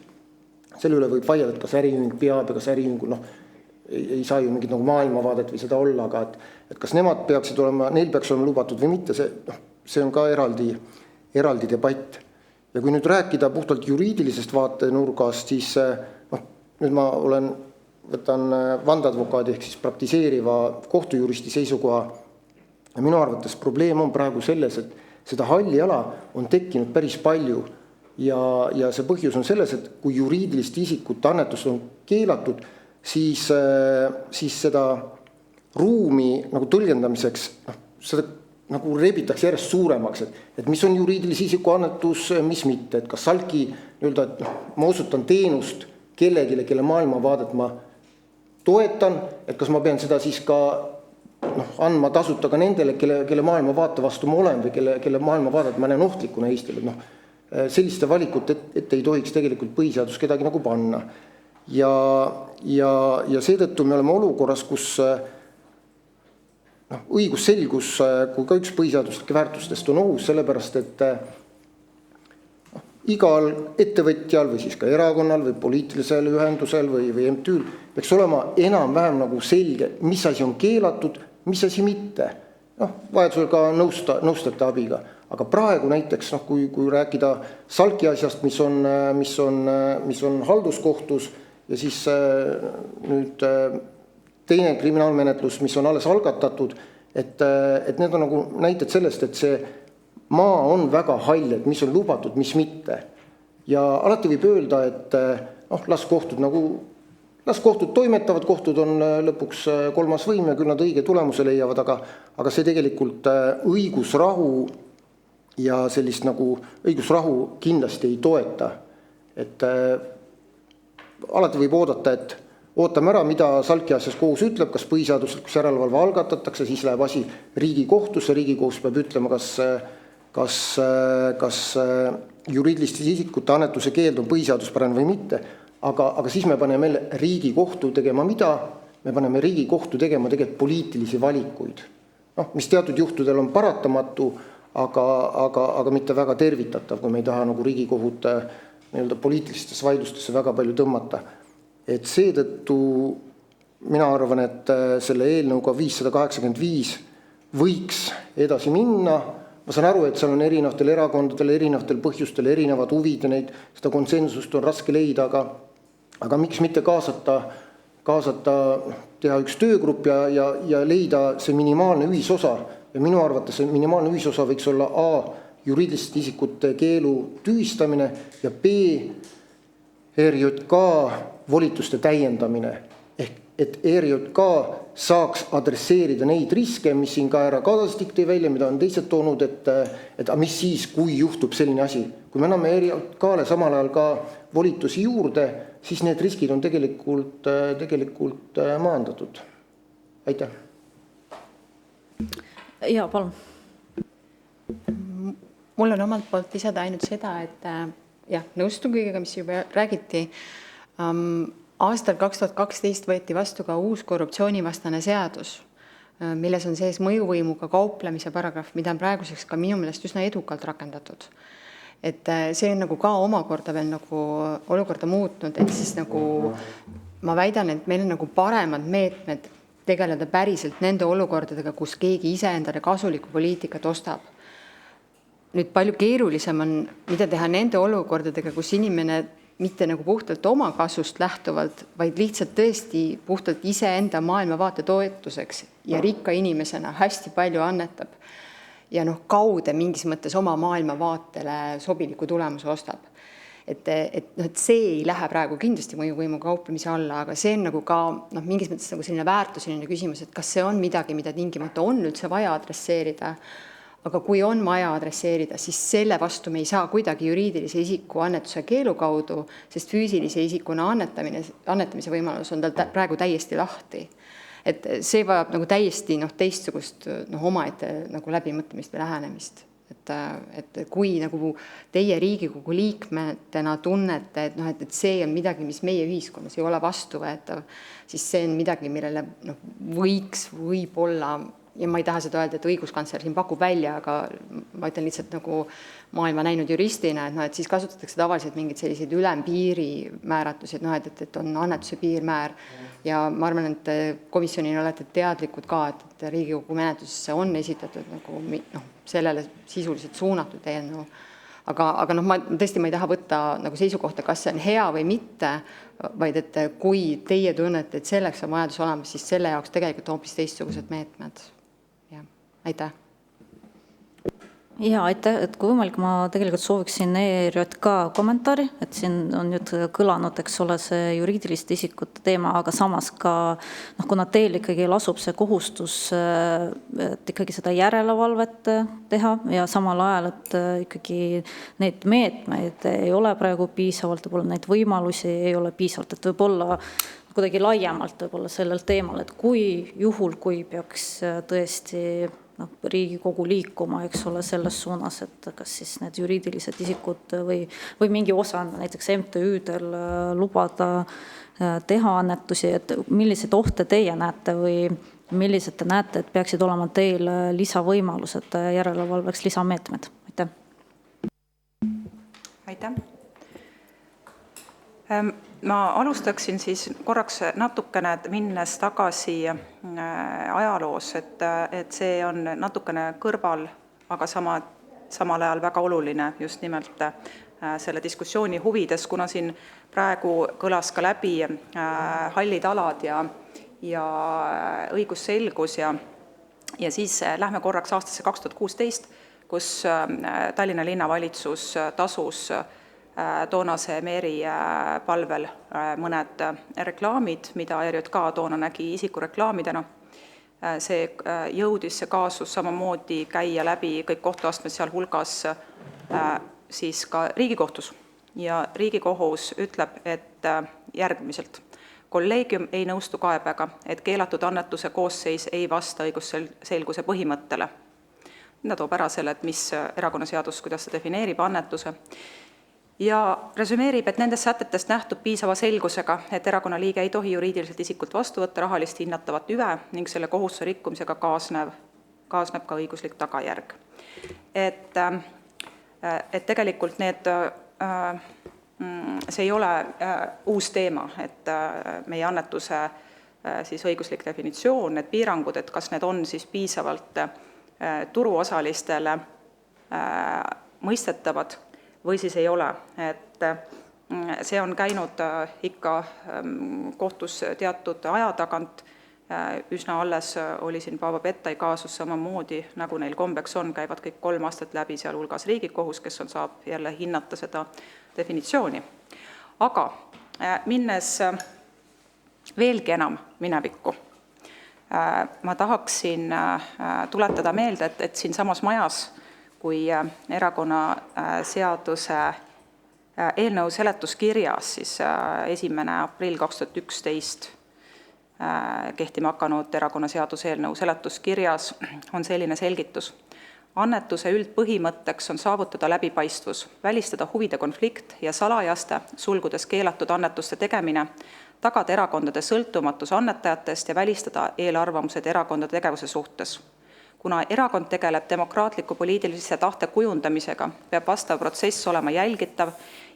Selle üle võib vaielda, et kas äriühing peab ja kas äriühingul ei saa ju mingit nagu maailmavaadet või seda olla, aga et kas nemad peaksid olema, neil peaks olema lubatud või mitte, see on ka eraldi debatt. Ja kui nüüd rääkida puhtalt juriidilisest vaatenurgast, siis nüüd ma võtan vandeadvokaadi ehk siis praktiseeriva kohtujuristi seisukoha. Ja minu arvates probleem on praegu selles, et seda halli ala on tekkinud päris palju ja see põhjus on selles, et kui juriidiliste isikute annetus on keelatud, siis seda ruumi nagu tõlgendamiseks, seda nagu rebitakse järjest suuremaks, et mis on juriidilise isiku annetus, mis mitte, et kas Salki nii-öelda, et ma osutan teenust kellegile, kelle maailmavaadet ma toetan, et kas ma pean seda siis ka andma tasuta ka nendele, kelle maailmavaate vastu ma olen või kelle maailmavaadet ma näen ohtlikuna Eestile. Selliste valikut ette ei tohiks tegelikult põhiseadus kedagi nagu panna. Ja seetõttu me oleme olukorras, kus õigusselgus, kui ka üks põhiseaduslike väärtustest on ohus, sellepärast, et igal ettevõtjal või siis ka erakonnal või poliitilisel ühendusel või MTÜ-l peaks olema enam-vähem nagu selge, mis asi on keelatud, mis asi mitte. Vajadusel ka nõustajate abiga. Aga praegu näiteks, kui rääkida Salki asjast, mis on halduskohtus ja siis nüüd teine kriminaalmenetlus, mis on alles algatatud, et need on nagu näited sellest, et see maa on väga hall, et mis on lubatud, mis mitte. Ja alati võib öelda, et las kohtud toimetavad, kohtud on lõpuks kolmas võim ja küll nad õige tulemuse leiavad, aga see tegelikult õigusrahu ja sellist nagu õigusrahu kindlasti ei toeta. Et alati võib oodata, et ootame ära, mida Salki asjas kohus ütleb, kas põhiseaduslikus järelevalve algatatakse, siis läheb asi Riigikohtusse, Riigikohus peab ütlema, kas juriidiliste isikute annetuse keeld on põhiseaduspärane või mitte, aga siis me paneme Riigikohtu tegema mida? Me paneme Riigikohtu tegema tegelikult poliitilisi valikuid, mis teatud juhtudel on paratamatu, aga mitte väga tervitatav, kui me ei taha nagu Riigikohut poliitilistes vaidlustesse väga palju tõmmata. Et seetõttu mina arvan, et selle eelnõuga 585 võiks edasi minna. Ma saan aru, et seal on erinevatel erakondadel, erinevatel põhjustel, erinevad huvid ja seda konsensust on raske leida, aga miks mitte kaasata, teha üks töögrupp ja leida see minimaalne ühisosa. Ja minu arvates see minimaalne ühisosa võiks olla A, juriidiliste isikute keelu tühistamine ja B, ERJK volituste täiendamine. Ehk et ERJK saaks adresseerida neid riske, mis siin ka ära Kadastik tõi välja, mida on teised toonud, et mis siis, kui juhtub selline asi. Kui me anname ERJK-le samal ajal ka volitusi juurde, siis need riskid on tegelikult maandatud. Aitäh. Jaa, palun. Mul on omalt poolt lisada ainult seda, et nõustun kõigega, mis juba räägiti. Aastal 2012 võeti vastu ka uus korruptsioonivastane seadus, milles on sees mõjuvõimuga kauplemise paragrahv, mida on praeguseks ka minu meelest üsna edukalt rakendatud. Et see on nagu ka omakorda veel nagu olukorda muutnud, et siis nagu ma väidan, et meil on nagu paremad meetmed tegeleda päriselt nende olukordadega, kus keegi ise endale kasulikku poliitikat ostab. nüüd palju keerulisem on, mida teha nende olukordadega, kus inimene mitte nagu puhtalt oma kasvust lähtuvalt, vaid lihtsalt tõesti puhtalt iseenda maailmavaate toetuseks ja rikka inimesena hästi palju annetab ja kaude mingis mõttes oma maailmavaatele sobiliku tulemuse ostab. Et see ei lähe praegu kindlasti mõjuvõimu kauplemise alla, aga see on nagu ka mingis mõttes nagu selline väärtuseline küsimus, et kas see on midagi, mida tingimata on üldse vaja adresseerida. Aga kui on vaja adresseerida, siis selle vastu me ei saa kuidagi juriidilise isiku annetuse keelu kaudu, sest füüsilise isikuna annetamise võimalus on tal praegu täiesti lahti. Et see vajab nagu täiesti teistsugust omaette nagu läbimõtlemist või lähenemist. Et kui nagu teie Riigikogu liikmetena tunnete, et see on midagi, mis meie ühiskonnas ei ole vastuvõetav, siis see on midagi, millele võiks võib-olla, ja ma ei taha seda öelda, et õiguskantsler siin pakub välja, aga ma ütlen lihtsalt nagu maailma näinud juristina, et siis kasutatakse tavaliselt mingid selliseid ülempiiri määratusi, et on annetuse piirmäär ja ma arvan, et komisjonil olete teadlikud ka, et Riigikogu menetlusesse on esitatud nagu sellele sisuliselt suunatud eelnõu. Aga ma tõesti ma ei taha võtta nagu seisukohta, kas see on hea või mitte, vaid et kui teie tunnete, et selleks on vajadus olemas, siis selle jaoks tegelikult hoopis teistsugused meetmed. Aitäh. Ja aitäh, et kui võimalik, ma tegelikult sooviksin ERJK kommentaari, et siin on nüüd kõlanud, eks ole, see juriidiliste isikute teema, aga samas ka, kuna teil ikkagi lasub see kohustus, et ikkagi seda järelevalvet teha ja samal ajal, et ikkagi neid meetmeid ei ole praegu piisavalt, võib-olla neid võimalusi ei ole piisavalt, et võib-olla kuidagi laiemalt võib-olla sellel teemal, et kui peaks tõesti Riigikogu liikuma, eks ole, selles suunas, et kas siis need juriidilised isikud või mingi osa näiteks MTÜ-del lubada teha annetusi, et milliseid ohte teie näete või millised te näete, et peaksid olema teil lisavõimalused järelevalveks, lisameetmed? Aitäh. Aitäh. Ma alustaksin siis korraks natukene minnes tagasi ajaloos, et see on natukene kõrval, aga samal ajal väga oluline just nimelt selle diskussiooni huvides, kuna siin praegu kõlas ka läbi hallid alad ja õigusselgus ja siis lähme korraks aastasse 2016, kus Tallinna linnavalitsus tasus toonase meeri palvel mõned reklaamid, mida ERJK toona nägi isikureklaamidena. See jõudis see kaasus samamoodi käia läbi kõik kohtuastmed, sealhulgas siis ka Riigikohtus. Ja Riigikohus ütleb, et järgmiselt. Kolleegium ei nõustu kaebega, et keelatud annetuse koosseis ei vasta õigusselguse põhimõttele. Ta toob ära selle, et mis erakonnaseadus, kuidas see defineerib annetuse. Ja resümeerib, et nendest sätetest nähtub piisava selgusega, et erakonna liige ei tohi juriidiliselt isikult vastu võtta rahalist hinnatavat üve ning selle kohustuse rikkumisega kaasneb ka õiguslik tagajärg. Et tegelikult see ei ole uus teema, et meie annetuse siis õiguslik definitsioon, need piirangud, et kas need on siis piisavalt turuosalistele mõistetavad või siis ei ole. Et see on käinud ikka kohtus teatud aja tagant, üsna alles oli siin Paavo Pettai kaasus samamoodi, nagu neil kombeks on, käivad kõik 3 aastat läbi, sealhulgas Riigikohus, kes saab jälle hinnata seda definitsiooni. Aga minnes veelgi enam minevikku, ma tahaksin tuletada meelde, et siin samas majas, kui erakonnaseaduse eelnõu seletuskirjas, siis 1. aprill 2011 kehtima hakanud erakonnaseaduse eelnõu seletuskirjas on selline selgitus. Annetuse üldpõhimõtteks on saavutada läbipaistvus, välistada huvide konflikt ja salajaste, sulgudes keelatud annetuste tegemine, tagada erakondade sõltumatus annetajatest ja välistada eelarvamused erakondade tegevuse suhtes. Kuna erakond tegeleb demokraatliku poliitilise tahte kujundamisega, peab vastav protsess olema jälgitav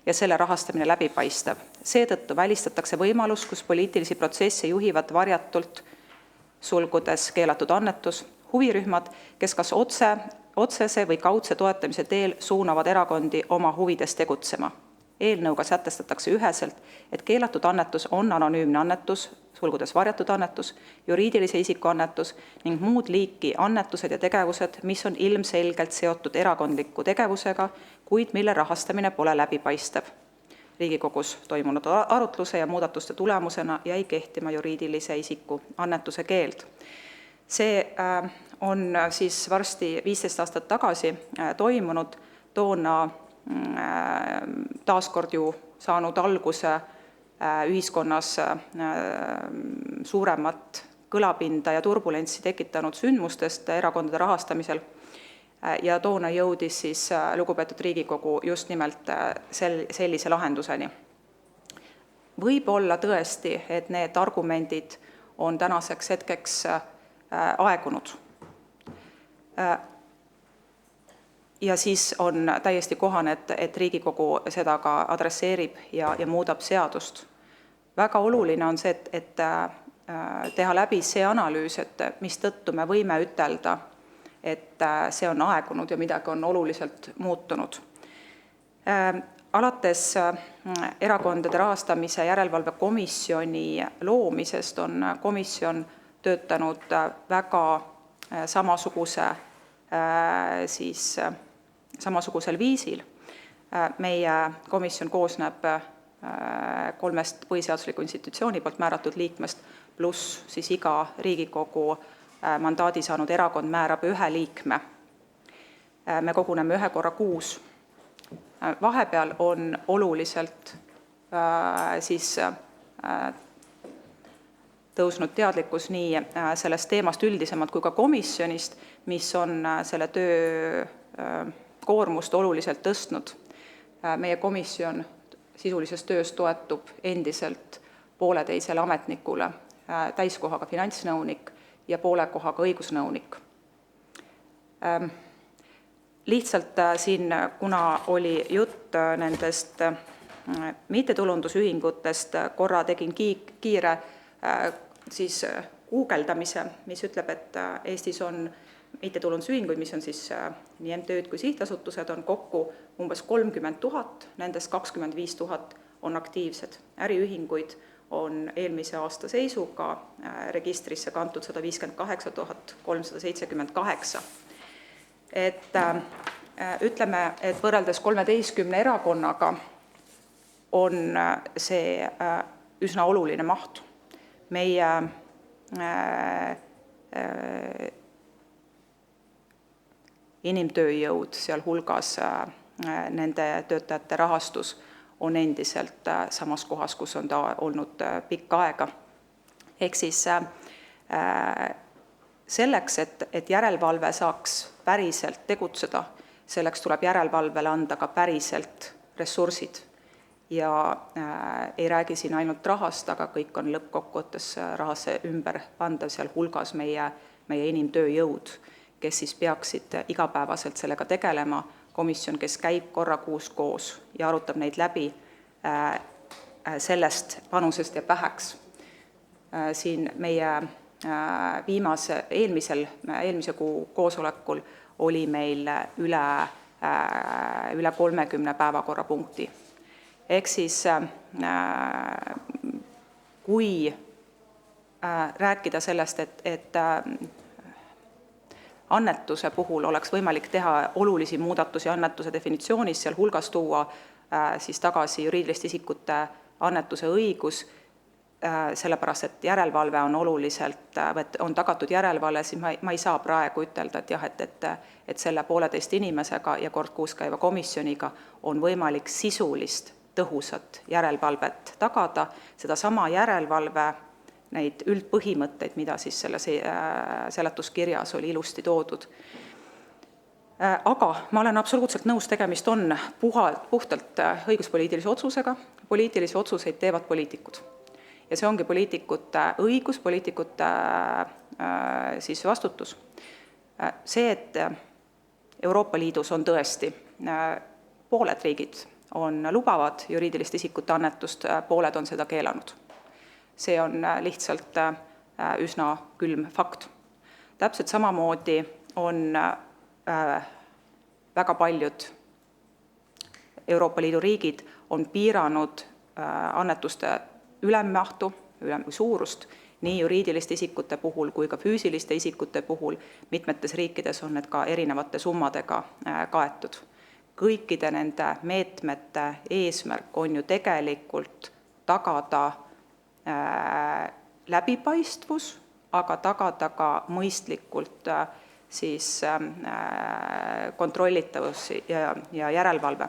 ja selle rahastamine läbipaistev. Seetõttu välistatakse võimalus, kus poliitilisi protsesse juhivad varjatult, sulgudes keelatud annetus, huvirühmad, kes kas otsese või kaudse toetamise teel suunavad erakondi oma huvides tegutsema. Eelnõuga sätestatakse üheselt, et keelatud annetus on anonüümne annetus, sulgudes varjatud annetus, juriidilise isiku annetus ning muud liiki annetused ja tegevused, mis on ilmselgelt seotud erakondliku tegevusega, kuid mille rahastamine pole läbipaistev. Riigikogus toimunud arutluse ja muudatuste tulemusena jäi kehtima juriidilise isiku annetuse keeld. See on siis varsti 15 aastat tagasi toimunud, toona taaskord ju saanud alguse ühiskonnas suuremat kõlapinda ja turbulentsi tekitanud sündmustest erakondade rahastamisel ja toona jõudis siis lugupeetud Riigikogu just nimelt sellise lahenduseni. Võib-olla tõesti, et need argumendid on tänaseks hetkeks aegunud. Ja siis on täiesti kohane, et Riigikogu seda ka adresseerib ja muudab seadust. Väga oluline on see, et teha läbi see analüüs, et mis tõttu me võime ütelda, et see on aegunud ja midagi on oluliselt muutunud. Alates erakondade rahastamise järelevalve komisjoni loomisest on komisjon töötanud väga samasugusel viisil. Meie komisjon koosneb 3 põhiseadusliku institutsiooni poolt määratud liikmest, pluss siis iga Riigikogu mandaadi saanud erakond määrab 1 liikme. Me koguneme 1 korra kuus. Vahepeal on oluliselt tõusnud teadlikkus nii sellest teemast üldisemalt kui ka komisjonist, mis on selle töö koormust oluliselt tõstnud. Meie komisjon sisulises töös toetub endiselt 1,5 ametnikule, täiskohaga finantsnõunik ja 1,5 kohaga õigusnõunik. Lihtsalt siin, kuna oli jutt nendest mittetulundusühingutest, korra tegin kiire siis guugeldamise, mis ütleb, et Eestis on mittetulundusühinguid, mis on siis nii MTÜ-d kui sihtasutused, on kokku umbes 30 000, nendest 25 000 on aktiivsed. Äriühinguid on eelmise aasta seisuga registrisse kantud 158 378. Ütleme, et võrreldes 13 erakonnaga on see üsna oluline maht. Meie inimtööjõud, sealhulgas nende töötajate rahastus on endiselt samas kohas, kus on ta olnud pikka aega. Ehk siis selleks, et järelevalve saaks päriselt tegutseda, selleks tuleb järelevalvele anda ka päriselt ressursid. Ja ei räägi siin ainult rahast, aga kõik on lõppkokkuvõttes rahasse ümber pandav, sealhulgas meie inimtööjõud, kes siis peaksid igapäevaselt sellega tegelema, komisjon, kes käib korra kuus koos ja arutab neid läbi sellest panusest ja päheks. Siin meie eelmise kuu koosolekul oli meil üle 30 päevakorrapunkti. Ehk siis, kui rääkida sellest, et annetuse puhul oleks võimalik teha olulisi muudatusi annetuse definitsioonis, sealhulgas tuua siis tagasi juriidiliste isikute annetuse õigus, sellepärast, et järelevalve on oluliselt, on tagatud järelevalve, siis ma ei saa praegu ütelda, et jah, et selle 1,5 inimesega ja kord kuus käiva komisjoniga on võimalik sisulist tõhusat järelevalvet tagada, seda sama järelevalve, neid üldpõhimõtteid, mida siis selle seletuskirjas oli ilusti toodud. Aga ma olen absoluutselt nõus, tegemist on puhtalt õiguspoliitilise otsusega, poliitilisi otsuseid teevad poliitikud. Ja see ongi poliitikute õigus, poliitikute siis vastutus. See, et Euroopa Liidus on tõesti pooled riigid on lubavad juriidiliste isikute annetust, pooled on seda keelanud. See on lihtsalt üsna külm fakt. Täpselt samamoodi on väga paljud Euroopa Liidu riigid on piiranud annetuste ülemmahtu, suurust, nii juriidiliste isikute puhul kui ka füüsiliste isikute puhul. Mitmetes riikides on need ka erinevate summadega kaetud. Kõikide nende meetmete eesmärk on ju tegelikult tagada läbipaistvus, aga tagada ka mõistlikult siis kontrollitavus ja järelevalve.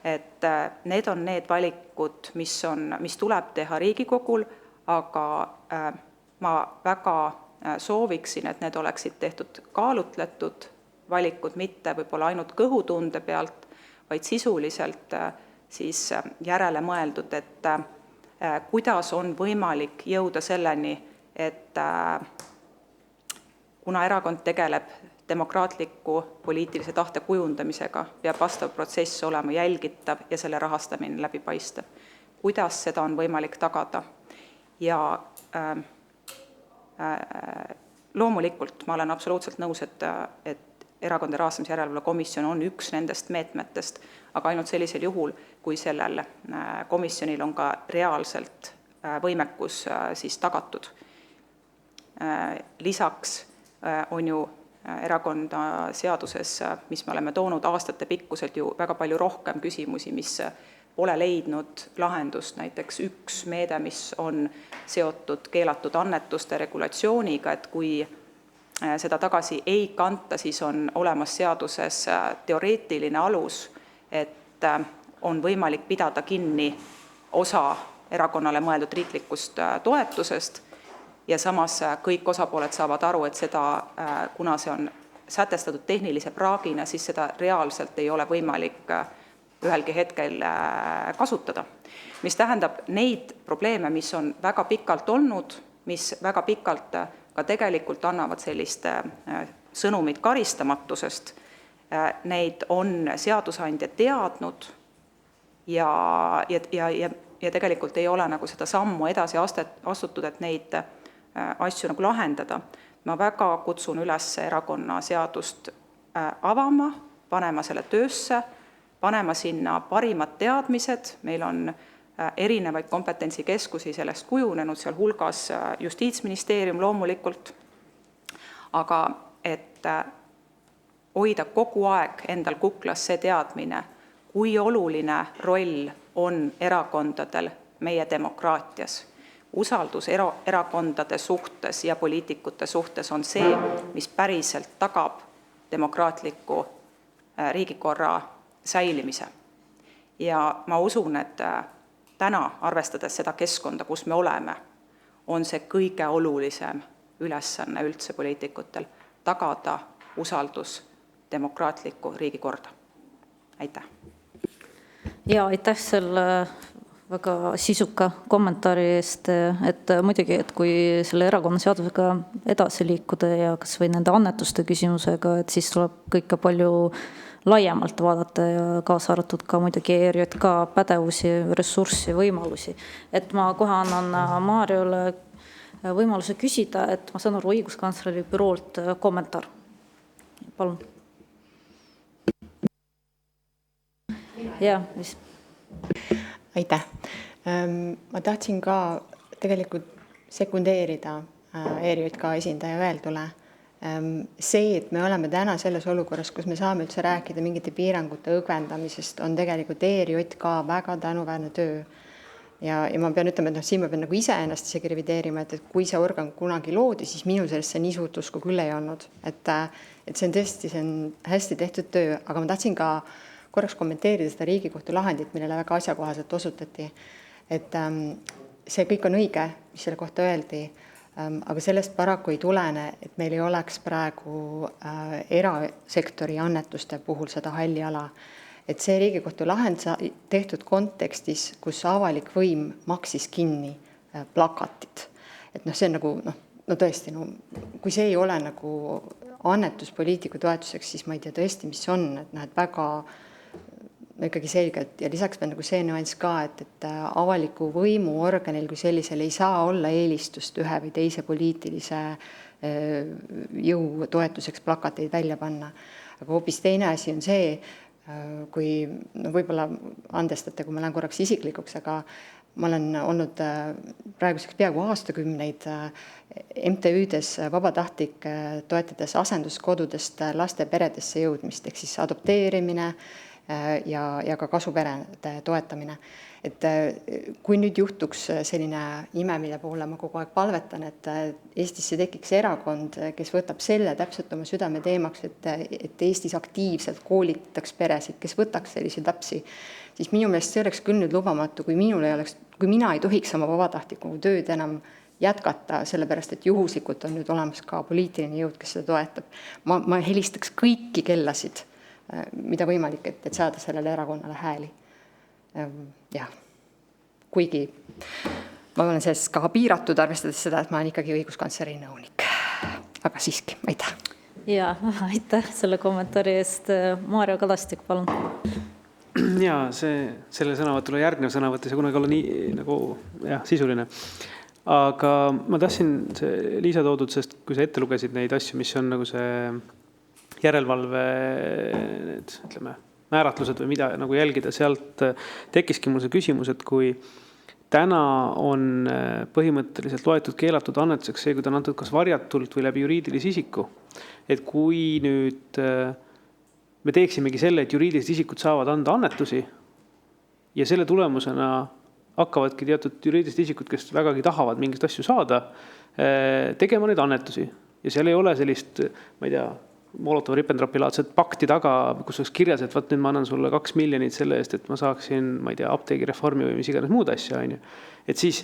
Et need on need valikud, mis tuleb teha Riigikogul, aga ma väga sooviksin, et need oleksid tehtud kaalutletud valikud, mitte võib-olla ainult kõhutunde pealt, vaid sisuliselt siis järele mõeldud, et kuidas on võimalik jõuda selleni, et kuna erakond tegeleb demokraatliku poliitilise tahte kujundamisega, peab vastav protsess olema jälgitav ja selle rahastamine läbipaistev. Kuidas seda on võimalik tagada? Ja loomulikult ma olen absoluutselt nõus, et erakondade rahastamise järelevalve komisjon on üks nendest meetmetest, aga ainult sellisel juhul, kui sellel komisjonil on ka reaalselt võimekus siis tagatud. Lisaks on ju erakonda seaduses, mis me oleme toonud aastate pikkuselt ju väga palju rohkem küsimusi, mis pole leidnud lahendust. Näiteks üks meede, mis on seotud keelatud annetuste regulatsiooniga, et kui seda tagasi ei kanta, siis on olemas seaduses teoreetiline alus, et on võimalik pidada kinni osa erakonnale mõeldud riiklikust toetusest ja samas kõik osapooled saavad aru, et seda, kuna see on sätestatud tehnilise praagina, siis seda reaalselt ei ole võimalik ühelgi hetkel kasutada. Mis tähendab neid probleeme, mis on väga pikalt olnud, mis väga pikalt ka tegelikult annavad sellist sõnumit karistamatusest, neid on seadusandja teadnud ja tegelikult ei ole nagu seda sammu edasi astutud, et neid asju nagu lahendada. Ma väga kutsun üles erakonna seadust avama, panema selle töösse, panema sinna parimad teadmised, meil on erinevaid kompetentsikeskusi sellest kujunenud, seal hulgas Justiitsministeerium loomulikult, aga et hoida kogu aeg endal kuklas see teadmine, kui oluline roll on erakondadel meie demokraatias. Usaldus erakondade suhtes ja poliitikute suhtes on see, mis päriselt tagab demokraatliku riigikorra säilimise. Ja ma usun, et täna, arvestades seda keskkonda, kus me oleme, on see kõige olulisem ülesanne üldse poliitikutel tagada usaldus demokraatliku riigikorda. Aitäh! Ja aitäh selle väga sisuka kommentaari eest, et muidugi, et kui selle erakonnaseadusega edasi liikuda ja kas või nende annetuste küsimusega, et siis tuleb kõike palju laiemalt vaadata ja kaasa arvatud ka muidugi ERJK pädevusi, ressurssi, võimalusi. Et ma kohe annan Mariole võimaluse küsida, et ma saan aru õiguskantsleri büroolt kommentaar. Palun. Aitäh. Ma tahtsin ka tegelikult sekundeerida ERJK esindaja öeldule. See, et me oleme täna selles olukorras, kus me saame üldse rääkida mingite piirangute õgvendamisest, on tegelikult ERJK väga tänuväärne töö. Ja ma pean ütlema, et siin ma pean nagu ise ennast isegi revideerima, et kui see organ kunagi loodi, siis minu sellest see nii suurt usku küll ei olnud. Et see on tõesti, see on hästi tehtud töö, aga ma tahtsin ka korraks kommenteerida seda Riigikohtu lahendit, millele väga asjakohaselt osutati. Et see kõik on õige, mis selle kohta öeldi, aga sellest paraku ei tulene, et meil ei oleks praegu erasektori annetuste puhul seda halli ala. Et see Riigikohtu lahend tehtud kontekstis, kus avalik võim maksis kinni plakatid. Et see on nagu, no tõesti, kui see ei ole nagu annetuspoliitiku toetuseks, siis ma ei tea tõesti, mis on, et väga ikkagi selgelt ja lisaks pean nagu see nüanss ka, et avaliku võimuorganil kui sellisel ei saa olla eelistust ühe või teise poliitilise jõu toetuseks plakateid välja panna. Aga hoopis teine asi on see, kui no võib-olla andestate, kui ma lähen korraks isiklikuks, aga ma olen olnud praeguseks peaaegu aastakümneid MTÜ-des vabatahtlik toetades asenduskodudest laste peredesse jõudmist, ehk siis adopteerimine ja ka kasuperede toetamine. Et kui nüüd juhtuks selline ime, mille poole ma kogu aeg palvetan, et Eestisse tekiks erakond, kes võtab selle täpselt oma südame teemaks, et Eestis aktiivselt koolitaks peresid, kes võtaks selliseid lapsi, siis minu meelest see oleks küll nüüd lubamatu, kui mina ei tohiks oma vabatahtlikku tööd enam jätkata, sellepärast et juhuslikult on nüüd olemas ka poliitiline jõud, kes seda toetab. Ma helistaks kõiki kellasid, mida võimalik, et saada sellele erakonnale hääli. Jah, kuigi ma olen sellest ka piiratud, arvestades seda, et ma olen ikkagi õiguskantsleri nõunik. Aga siiski, aitäh. Ja, aitäh selle kommentaari eest. Maarja Kadastik, palun. Ja selle sõnavõtule järgnev sõnavõtt ei saa kunagi olla nii nagu sisuline. Aga ma tahtsin Liisa toodud, sest kui sa ette lugesid neid asju, mis on nagu see järelevalve, ütleme, määratlused või mida nagu jälgida, sealt tekkiski mul see küsimus, et kui täna on põhimõtteliselt loetud keelatud annetuseks see, kui ta on antud kas varjatult või läbi juriidilise isiku, et kui nüüd me teeksimegi selle, et juriidilised isikud saavad anda annetusi ja selle tulemusena hakkavadki teatud juriidilised isikud, kes vägagi tahavad mingist asju saada, tegema neid annetusi ja seal ei ole sellist, ma ei tea, Molotov-Ribbentropi-laadset pakti taga, kus oleks kirjas, et nüüd ma annan sulle 2 miljonit selle eest, et ma saaksin, ma ei tea, apteegireformi või mis iganes muud asja. Et siis,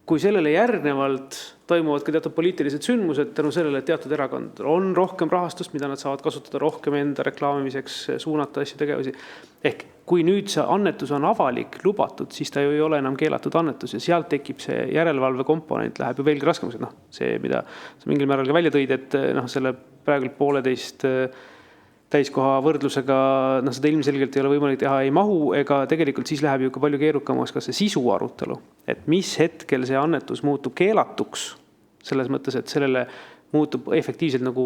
kui sellele järgnevalt toimuvad ka teatud poliitilised sündmused tänu sellele, et teatud erakond on rohkem rahastust, mida nad saavad kasutada rohkem enda reklaamimiseks, suunata asju tegevusi. Ehk kui nüüd see annetus on avalik, lubatud, siis ta ju ei ole enam keelatud annetus ja sealt tekib see järelevalve komponent, läheb ju veelgi raskemaks. See, mida sa mingil määral ka välja tõid, et selle praegu 1,5 täiskoha võrdlusega, seda ilmselgelt ei ole võimalik teha, ei mahu, ega tegelikult siis läheb ju ka palju keerukamaks ka see sisu arutelu, et mis hetkel see annetus muutub keelatuks, selles mõttes, et sellele muutub efektiivselt nagu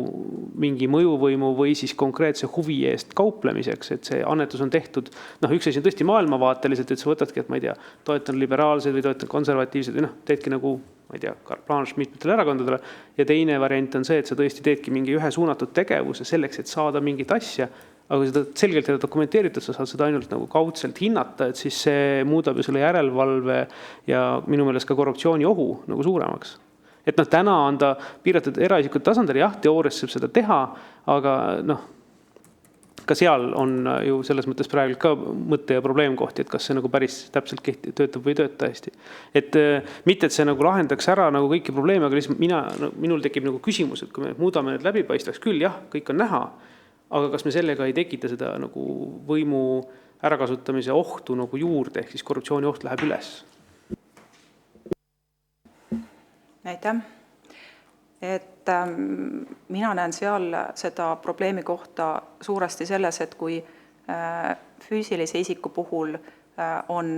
mingi mõjuvõimu või siis konkreetse huvi eest kauplemiseks, et see annetus on tehtud, üks asi on tõesti maailmavaateliselt, et sa võtadki, et ma ei tea, toetan liberaalseid või toetan konservatiivseid või teedki nagu, ma ei tea, carte blanche mitmetele erakondadele ja teine variant on see, et sa tõesti teedki mingi ühe suunatud tegevuse selleks, et saada mingit asja, aga kui seda selgelt ei dokumenteeritud, sa saad seda ainult nagu kaudselt hinnata, et siis see muudab ju selle järelevalve ja minu meelest ka korruptsiooni ohu nagu suuremaks. Et täna on ta piiratud eraisikute tasandil, jah, teoorias saab seda teha, aga ka seal on ju selles mõttes praegu ka mõtte ja probleemkohti, et kas see nagu päris täpselt töötab või tööta hästi. Et mitte, et see nagu lahendaks ära nagu kõiki probleeme, aga lihtsalt minul tekib nagu küsimus, et kui me muudame need läbipaistvaks, küll jah, kõik on näha, aga kas me sellega ei tekita seda nagu võimu ärakasutamise ohtu nagu juurde, ehk siis korruptsiooni oht läheb üles? Aitäh. Et mina näen seal seda probleemi kohta suuresti selles, et kui füüsilise isiku puhul on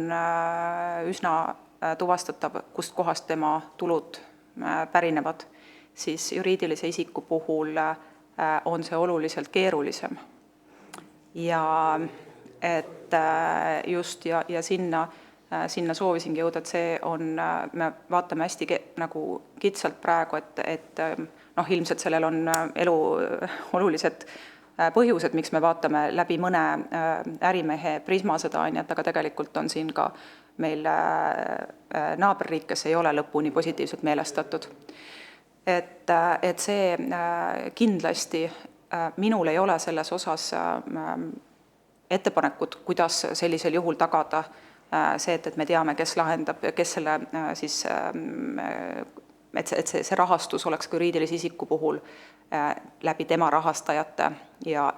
üsna tuvastatav, kust kohast tema tulud pärinevad, siis juriidilise isiku puhul on see oluliselt keerulisem. Ja et just ja sinna soovisingi jõuda, et see on, me vaatame hästi nagu kitsalt praegu, et ilmselt sellel on elu olulised põhjused, miks me vaatame läbi mõne ärimehe prisma seda, aga tegelikult on siin ka meil naaberriik, kes ei ole lõpuni positiivselt meelestatud. Et see kindlasti minul ei ole selles osas ettepanekut, kuidas sellisel juhul tagada see, et me teame, kes lahendab, kes selle siis, et see rahastus oleks juriidilise isiku puhul läbi tema rahastajate ja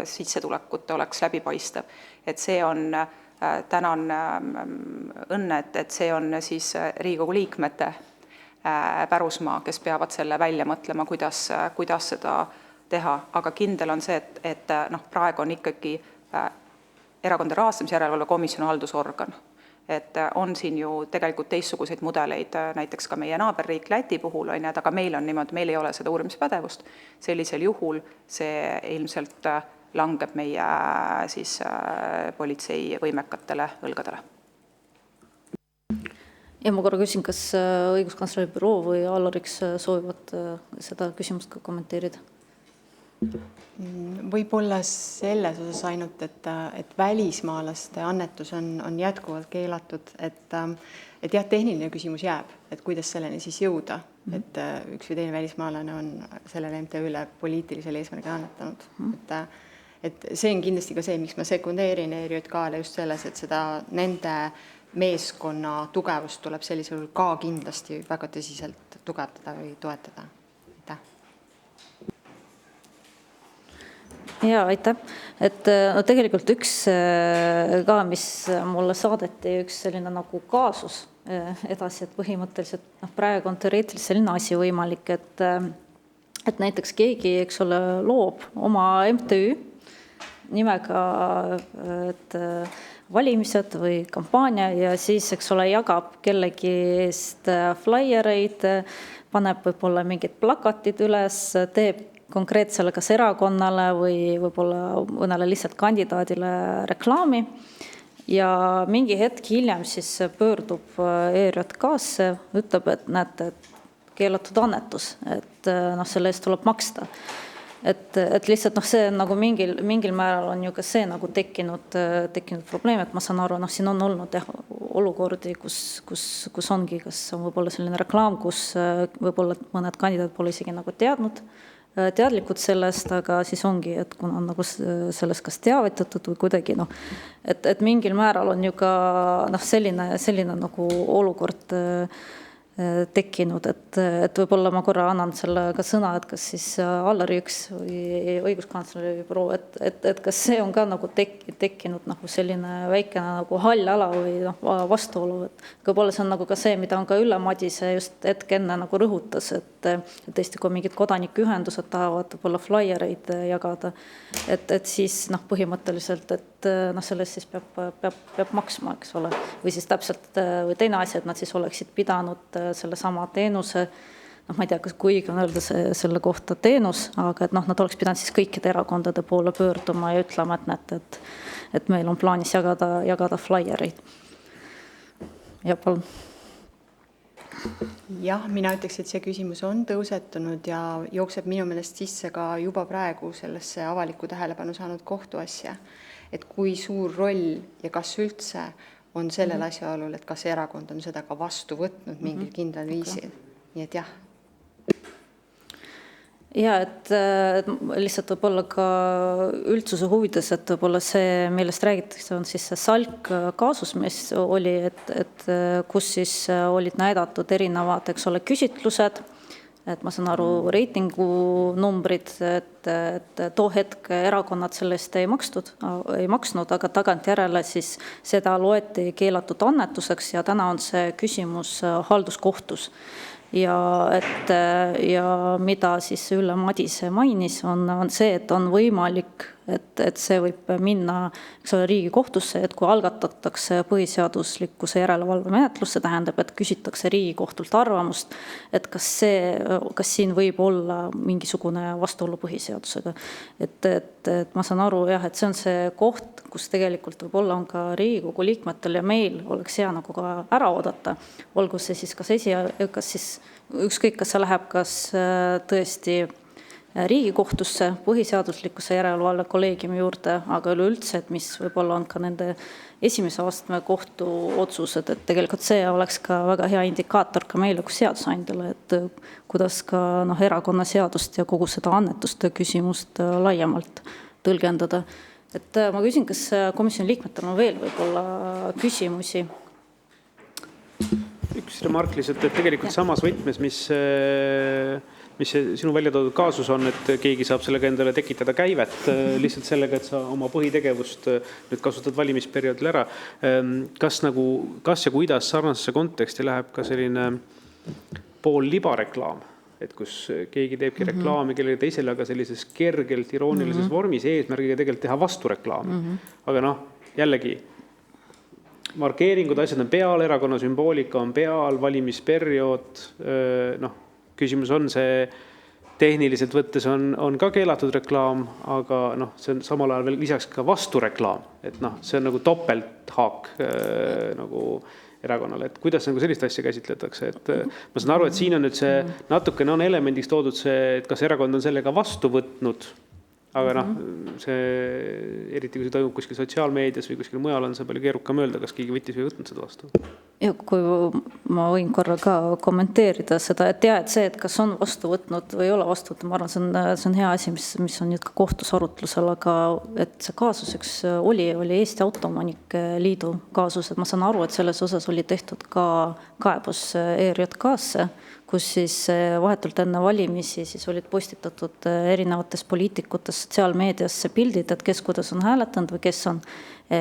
sissetulekute oleks läbipaistev. Et see on, tänan õnne, et see on siis Riigikogu liikmete pärusmaa, kes peavad selle välja mõtlema, kuidas seda teha, aga kindel on see, et praegu on ikkagi Erakondade Rahastamise Järelevalve Komisjon haldusorgan et on siin ju tegelikult teistsuguseid mudeleid, näiteks ka meie naaberriik Läti puhul, on ju, et aga meil on niimoodi, meil ei ole seda uurimispädevust. Sellisel juhul see ilmselt langeb meie siis politsei võimekatele õlgadele. Ja ma korra küsin, kas õiguskantsleri büroo või Allariks soovivad seda küsimust ka kommenteerida? Võib-olla selles osas ainult, et välismaalaste annetus on jätkuvalt keelatud, et jah, tehniline küsimus jääb, et kuidas selleni siis jõuda, et üks või teine välismaalane on sellele MTÜ-le poliitilisel eesmärgil annetanud. Et see on kindlasti ka see, miks ma sekundeerin ERJK-le just selles, et seda nende meeskonna tugevust tuleb sellisel juhul ka kindlasti väga tõsiselt tugevdada või toetada. Ja aitäh. Et no tegelikult üks ka, mis mulle saadeti, üks selline nagu kaasus edasi, et põhimõtteliselt praegu on teoreetiliselt selline asi võimalik, et näiteks keegi, eks ole, loob oma MTÜ nimega valimised või kampaania ja siis, eks ole, jagab kellegi eest flaiereid, paneb võib-olla mingid plakatid üles, teeb konkreetsele kas erakonnale või võib-olla mõnele lihtsalt kandidaadile reklaami ja mingi hetk hiljem siis pöördub ERJK-sse, ütleb, et näete, keelatud annetus, et selle eest tuleb maksta. Et lihtsalt see on nagu mingil määral on ju ka see nagu tekkinud probleem, et ma saan aru, siin on olnud olukordi, kus ongi, kas on võib-olla selline reklaam, kus võib-olla mõned kandidaat pole isegi nagu teadlikud sellest, aga siis ongi, et kuna on nagu sellest kas teavitatud või kuidagi et mingil määral on ju ka selline nagu olukord tekkinud, et võib-olla ma korra annan selle ka sõna, et kas siis Allariks või õiguskantsleri büroo, et kas see on ka nagu tekkinud nagu selline väikene nagu hall ala või vastuolu, et võib-olla see on nagu ka see, mida on ka Ülle Madise just hetk enne nagu rõhutas, et tõesti, kui mingid kodanikuühendused tahavad võib-olla flaiereid jagada, et siis põhimõtteliselt, et sellest siis peab maksma, eks ole, või siis täpselt või teine asi, et nad siis oleksid pidanud selle sama teenuse, ma ei tea, kui on öelda selle kohta teenus, aga et nad oleks pidanud siis kõikide erakondade poole pöörduma ja ütlema, et näete, et meil on plaanis jagada flaiereid. Ja palun. Jah, mina ütleks, et see küsimus on tõusetunud ja jookseb minu meelest sisse ka juba praegu sellesse avaliku tähelepanu saanud kohtuasja, et kui suur roll ja kas üldse on sellel asjaolul, et kas erakond on seda ka vastu võtnud mingil kindlal viisil. Nii et jah. Ja, et lihtsalt võib-olla ka üldsuse huvides, et võib-olla see, millest räägitakse, on siis see SALK kaasus, mis oli, et kus siis olid näidatud erinevad, eks ole, küsitlused, et ma saan aru reitingunumbrid, et too hetk erakonnad sellest ei maksnud, aga tagantjärele siis seda loeti keelatud annetuseks ja täna on see küsimus halduskohtus. Ja mida siis Ülle Madise mainis, on see, et on võimalik, et see võib minna Riigikohtusse, et kui algatatakse põhiseaduslikkuse järelevalve menetlusse, tähendab, et küsitakse Riigikohtult arvamust, et kas siin võib olla mingisugune vastuolu põhiseadusega. Et ma saan aru, jah, et see on see koht, kus tegelikult võib-olla on ka Riigikogu liikmetel ja meil oleks hea nagu ka ära oodata, olgu see siis kas ükskõik, kas see läheb kas tõesti Riigikohtusse, põhiseaduslikkuse järelevalve kolleegiumi juurde, aga üleüldse, et mis võib-olla on ka nende esimese astme kohtu otsused, et tegelikult see oleks ka väga hea indikaator ka meile kui seadusandjale, et kuidas ka erakonnaseadust ja kogu seda annetuste küsimust laiemalt tõlgendada. Et ma küsin, kas komisjoni liikmetel on veel võib-olla küsimusi? Üks remark lihtsalt, et tegelikult samas võtmes, mis sinu välja toodud kaasus on, et keegi saab sellega endale tekitada käivet lihtsalt sellega, et sa oma põhitegevust nüüd kasutad valimisperioodil ära. Kas ja kuidas sarnasesse konteksti läheb ka selline pool libareklaam, et kus keegi teebki reklaami kellegi teisele, aga sellises kergelt iroonilises vormis eesmärgiga tegelikult teha vastureklaami. Aga jällegi markeeringud, asjad on peal, erakonna sümboolika on peal, valimisperiood, noh, küsimus on see, tehniliselt võttes on ka keelatud reklaam, aga noh, see on samal ajal veel lisaks ka vastureklaam, et noh, see on nagu topelthaak nagu erakonnale, et kuidas nagu sellist asja käsitletakse, et ma saan aru, et siin on nüüd see natukene on elemendiks toodud see, et kas erakond on sellega vastu võtnud, aga noh, see eriti kui see toimub kuskil sotsiaalmeedias või kuskil mujal on see palju keerukam öelda, kas keegi võttis või võtnud seda vastu. Ja kui ma võin korra ka kommenteerida seda, et jah, et see, et kas on vastu võtnud või ei ole vastu võtnud, ma arvan, see on hea asi, mis on nüüd ka kohtus arutlusel, aga et see kaasuseks oli Eesti Autoomanike Liidu kaasus, et ma saan aru, et selles osas oli tehtud ka kaebus ERJK-sse, kus siis vahetult enne valimisi siis olid postitatud erinevates poliitikutes sotsiaalmeediasse pildid, et kes kuidas on hääletanud või kes on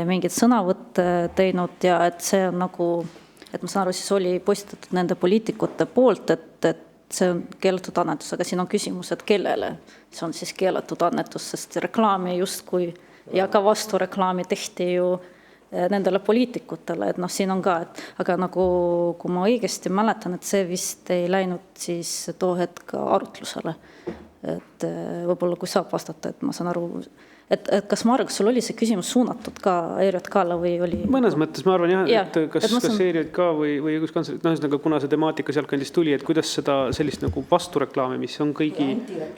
mingid sõnavõtt teinud ja et see on nagu, et ma saan aru, siis oli postitatud nende poliitikute poolt, et see on keelatud annetus, aga siin on küsimus, et kellele see on siis keelatud annetus, sest reklaami justkui ja ka vastureklaami tehti ju nendele poliitikutele, et noh, siin on ka, et aga nagu kui ma õigesti mäletan, et see vist ei läinud siis too hetk arutlusele, et võib-olla kui saab vastata, et ma saan aru, et kas Margus, sul oli see küsimus suunatud ka ERJK-le või oli? Mõnes mõttes ma arvan jah, et kas ERJK või õiguskantslerid, noh, ühesõnaga, kuna see temaatika sealtkandis tuli, et kuidas seda sellist nagu vastureklaami, mis on kõigi,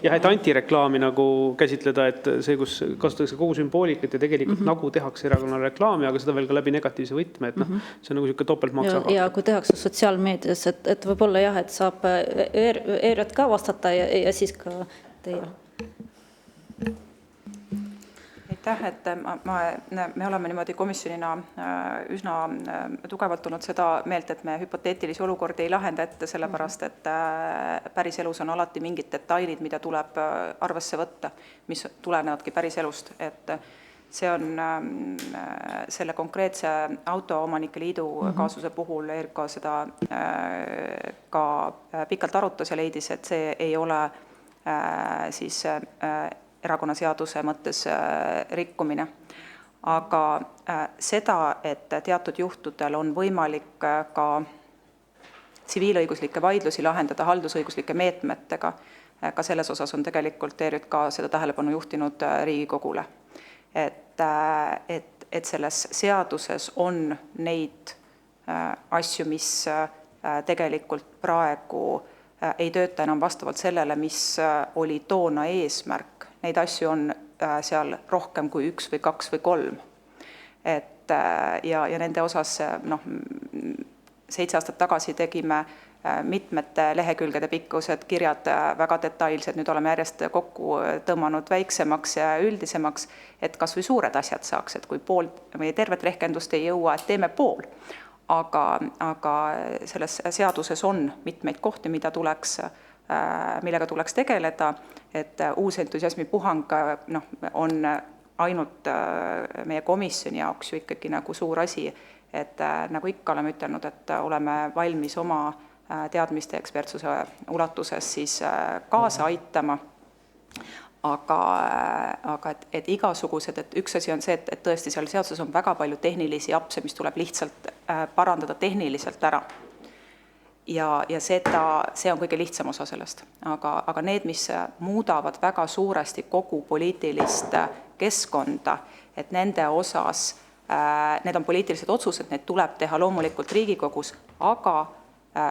jah, et antireklaami nagu käsitleda, et see, kus kasutatakse kogu sümboolikat ja tegelikult nagu tehakse erakonna reklaami, aga seda veel ka läbi negatiivse võtme, et noh, see on nagu siuke topeltmaksa. Ja kui tehakse sotsiaalmeedias, et võib-olla jah, et saab ERJK vastata ja siis ka teie. Et me oleme niimoodi komisjonina üsna tugevalt tulnud seda meelt, et me hüpoteetilisi olukordi ei lahenda ette, sellepärast et päris elus on alati mingid detailid, mida tuleb arvesse võtta, mis tulenevadki päris elust. Et see on selle konkreetse Autoomanike Liidu kaasuse puhul ERJK seda ka pikalt arutas ja leidis, et see ei ole siis erakonnaseaduse mõttes rikkumine. Aga seda, et teatud juhtudel on võimalik ka tsiviilõiguslikke vaidlusi lahendada haldusõiguslike meetmetega, ka selles osas on tegelikult ERJK seda tähelepanu juhtinud Riigikogule. Et selles seaduses on neid asju, mis tegelikult praegu ei tööta enam vastavalt sellele, mis oli toona eesmärk. Neid asju on seal rohkem kui 1 või 2 või 3. Ja nende osas 7 aastat tagasi tegime mitmete lehekülgede pikkused kirjad väga detailsed, nüüd oleme järjest kokku tõmmanud väiksemaks ja üldisemaks, et kas või suured asjad saaks, et kui pool või tervet rehkendust ei jõua, et teeme pool. Aga selles seaduses on mitmeid kohti, millega tuleks tegeleda, et uus entusiasmi puhang on ainult meie komisjoni jaoks ju ikkagi nagu suur asi, et nagu ikka oleme ütelnud, et oleme valmis oma teadmiste ekspertsuse ulatuses siis kaasa aitama, aga et igasugused, et üks asi on see, et tõesti seal seaduses on väga palju tehnilisi apse, mis tuleb lihtsalt parandada tehniliselt ära. Ja see on kõige lihtsam osa sellest. Aga need, mis muudavad väga suuresti kogu poliitilist keskkonda, et nende osas, need on poliitilised otsused, need tuleb teha loomulikult Riigikogus, aga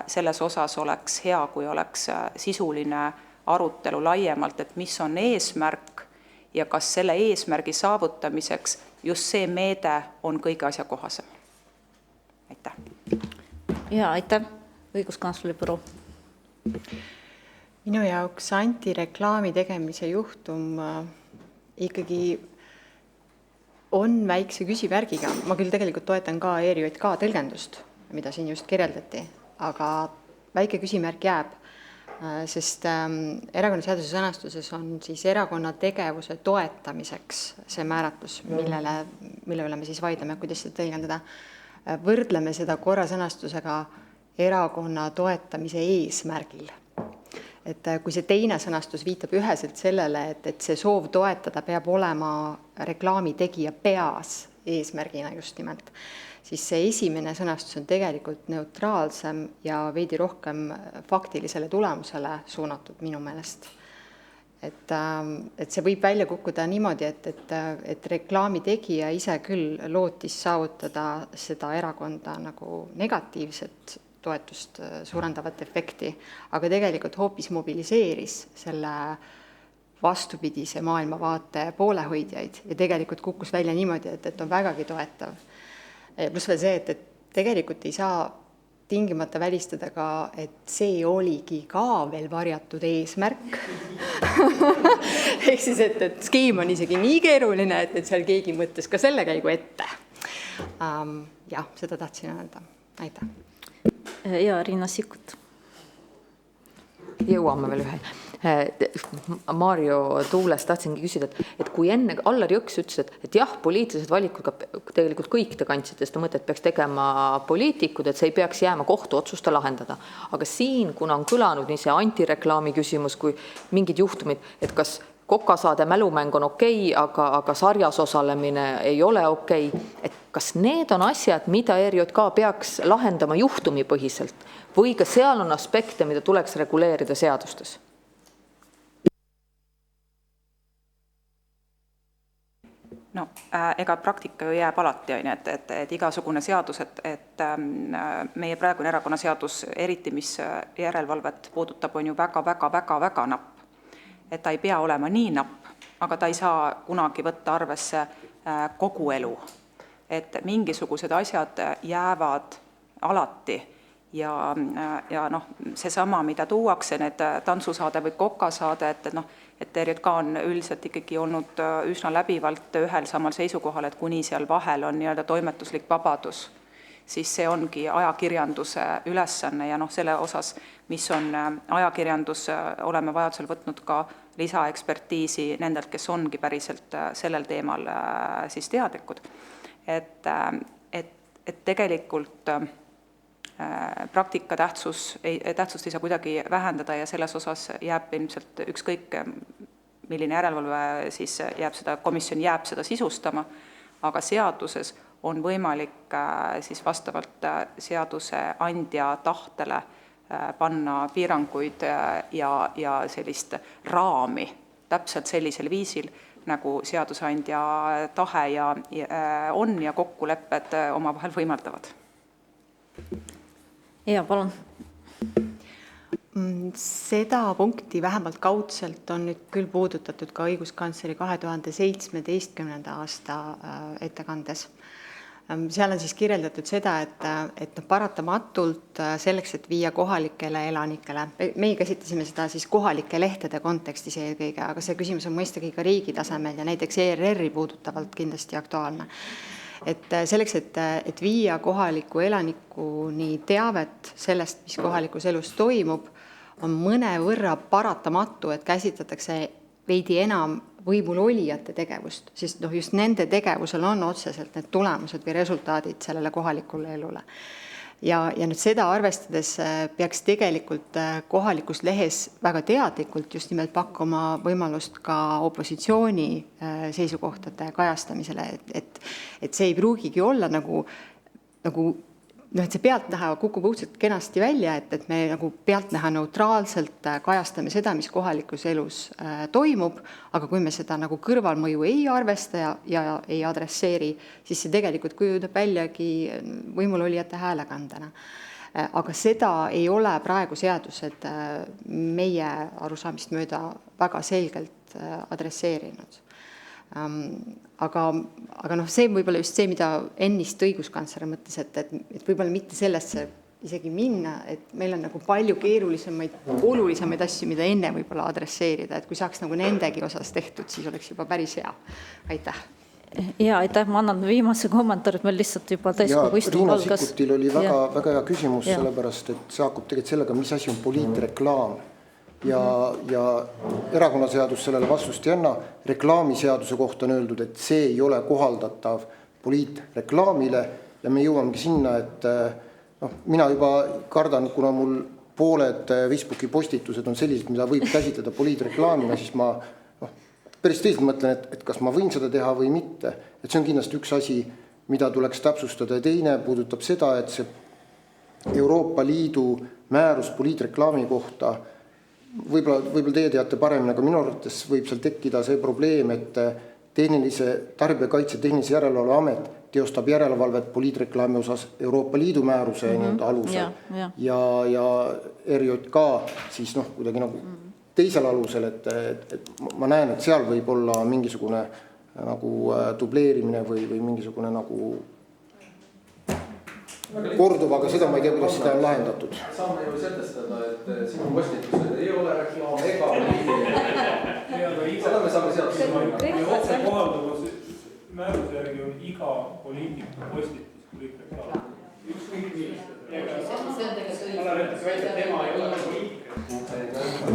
selles osas oleks hea, kui oleks sisuline arutelu laiemalt, et mis on eesmärk ja kas selle eesmärgi saavutamiseks just see meede on kõige asjakohasem. Aitäh. Ja, aitäh. Õiguskantsleri büroo. Minu jaoks antireklaami tegemise juhtum ikkagi on väikse küsimärgiga. Ma küll tegelikult toetan ka ERJK tõlgendust, mida siin just kirjeldati, aga väike küsimärk jääb, sest erakonnaseaduse sõnastuses on siis erakonna tegevuse toetamiseks see määratlus, mille üle me siis vaidleme, kuidas seda tõlgendada. Võrdleme seda korra sõnastusega erakonna toetamise eesmärgil. Et kui see teine sõnastus viitab üheselt sellele, et see soov toetada peab olema reklaami tegija peas eesmärgina just nimelt, siis see esimene sõnastus on tegelikult neutraalsem ja veidi rohkem faktilisele tulemusele suunatud minu meelest. Et see võib välja kukkuda niimoodi, et reklaami tegija ise küll lootis saavutada seda erakonda nagu negatiivset toetust suurendavat efekti, aga tegelikult hoopis mobiliseeris selle vastupidise maailmavaate poolehoidjaid ja tegelikult kukkus välja niimoodi, et on vägagi toetav. Pluss veel see, et tegelikult ei saa tingimata välistada ka, et see oligi ka veel varjatud eesmärk. Ehk siis, et skeem on isegi nii keeruline, et seal keegi mõtles ka selle käigu ette. Jah, seda tahtsin öelda. Aitäh. Ja Riina Sikkut. Jõuame veel ühe. Mario Tuulest tahtsingi küsida, et kui enne Allar Jõks ütles, et jah, poliitilised valikud tegelikult kõik te kandsite seda mõtet peaks tegema poliitikud, et see ei peaks jääma kohtuotsuste lahendada. Aga siin, kuna on kõlanud nii see antireklaami küsimus kui mingid juhtumid, et kas kokasaade mälumäng on okei, aga sarjas osalemine ei ole okei, et kas need on asjad, mida ERJK peaks lahendama juhtumipõhiselt või ka seal on aspekte, mida tuleks reguleerida seadustes? No, ega praktika ju jääb alati, et igasugune seadus, et meie praegune erakonnaseadus, eriti mis järelevalvet puudutab, on ju väga napp. Et ta ei pea olema nii napp, aga ta ei saa kunagi võtta arvesse kogu elu. Et mingisugused asjad jäävad alati ja seesama, mida tuuakse, need tantsusaade või kokasaade, et ERJK on üldiselt ikkagi olnud üsna läbivalt ühel samal seisukohal, et kuni seal vahel on nii-öelda toimetuslik vabadus, siis see ongi ajakirjanduse ülesanne ja selle osas, mis on ajakirjandus, oleme vajadusel võtnud ka lisaekspertiisi nendelt, kes ongi päriselt sellel teemal siis teadlikud. Et tegelikult praktika tähtsust ei saa kuidagi vähendada ja selles osas jääb ilmselt ükskõik, milline järelevalve siis komisjon jääb seda sisustama, aga seaduses on võimalik siis vastavalt seaduse andja tahtele panna piiranguid ja sellist raami täpselt sellisel viisil, nagu seadusandja tahe on ja kokkulepped omavahel võimaldavad. Ja, palun. Seda punkti vähemalt kaudselt on nüüd küll puudutatud ka õiguskantsleri 2017. aasta ettekandes. Seal on siis kirjeldatud seda, et paratamatult selleks, et viia kohalikele elanikele, meie käsitlesime seda siis kohalike lehtede kontekstis eelkõige, aga see küsimus on mõistagi ka riigi tasemel ja näiteks ERR-i puudutavalt kindlasti aktuaalne. Et selleks, et viia kohaliku elanikuni teavet sellest, mis kohalikus elus toimub, on mõnevõrra paratamatu, et käsitletakse veidi enam võimul olijate tegevust, sest just nende tegevusel on otseselt need tulemused või resultaadid sellele kohalikule elule. Ja nüüd seda arvestades peaks tegelikult kohalikus lehes väga teadlikult just nimelt pakkuma võimalust ka opositsiooni seisukohtade kajastamisele, et see ei pruugigi olla nagu et see pealtnäha kukub õudselt kenasti välja, et me nagu pealtnäha neutraalselt kajastame seda, mis kohalikus elus toimub, aga kui me seda nagu kõrvalmõju ei arvesta ja ei adresseeri, siis see tegelikult kujuneb väljagi võimulolijate häälekandena. Aga seda ei ole praegu seadused meie arusaamist mööda väga selgelt adresseerinud. Aga see võib-olla just see, mida ennist õiguskantsler mõtles, et võib-olla mitte sellesse isegi minna, et meil on nagu palju keerulisemaid, olulisemaid asju, mida enne võib-olla adresseerida, et kui saaks nagu nendegi osas tehtud, siis oleks juba päris hea. Aitäh. Ja, aitäh, ma annan viimase kommentaari, et meil lihtsalt juba täiskogu istung algas. Riina Sikkutil oli väga hea küsimus, sellepärast, et see hakkub tegelikult sellega, mis asi on poliitreklaam. Ja erakonnaseadus sellele vastust ei anna. Reklaamiseaduse kohta on öeldud, et see ei ole kohaldatav poliitreklaamile ja me jõuamegi sinna, et mina juba kardan, kuna mul pooled Facebooki postitused on sellised, mida võib käsitleda poliitreklaamina, siis ma päris tõsiselt mõtlen, et kas ma võin seda teha või mitte. Et see on kindlasti üks asi, mida tuleks täpsustada ja teine puudutab seda, et see Euroopa Liidu määrus poliitreklaami kohta, võib-olla teie teate paremini, aga minu arvates võib seal tekkida see probleem, et Tarbijakaitse Tehnilise Järelevalve Amet teostab järelevalvet poliitreklaami osas Euroopa Liidu määruse alusel ja RJK siis kuidagi nagu teisel alusel, et ma näen, et seal võib olla mingisugune nagu dubleerimine või mingisugune nagu korduv, aga seda ma ei tea, kuidas seda on lahendatud. Saame ju sätestada, et sinu postitused ei ole reklaam ega seda me saame seadusega. Otse kohalduvas määruse järgi on iga poliitiku postitus poliitreklaam. Ükskõik millist.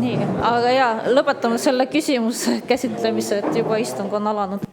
Nii, aga lõpetame selle küsimuse käsitlemise, et juba istung on alanud.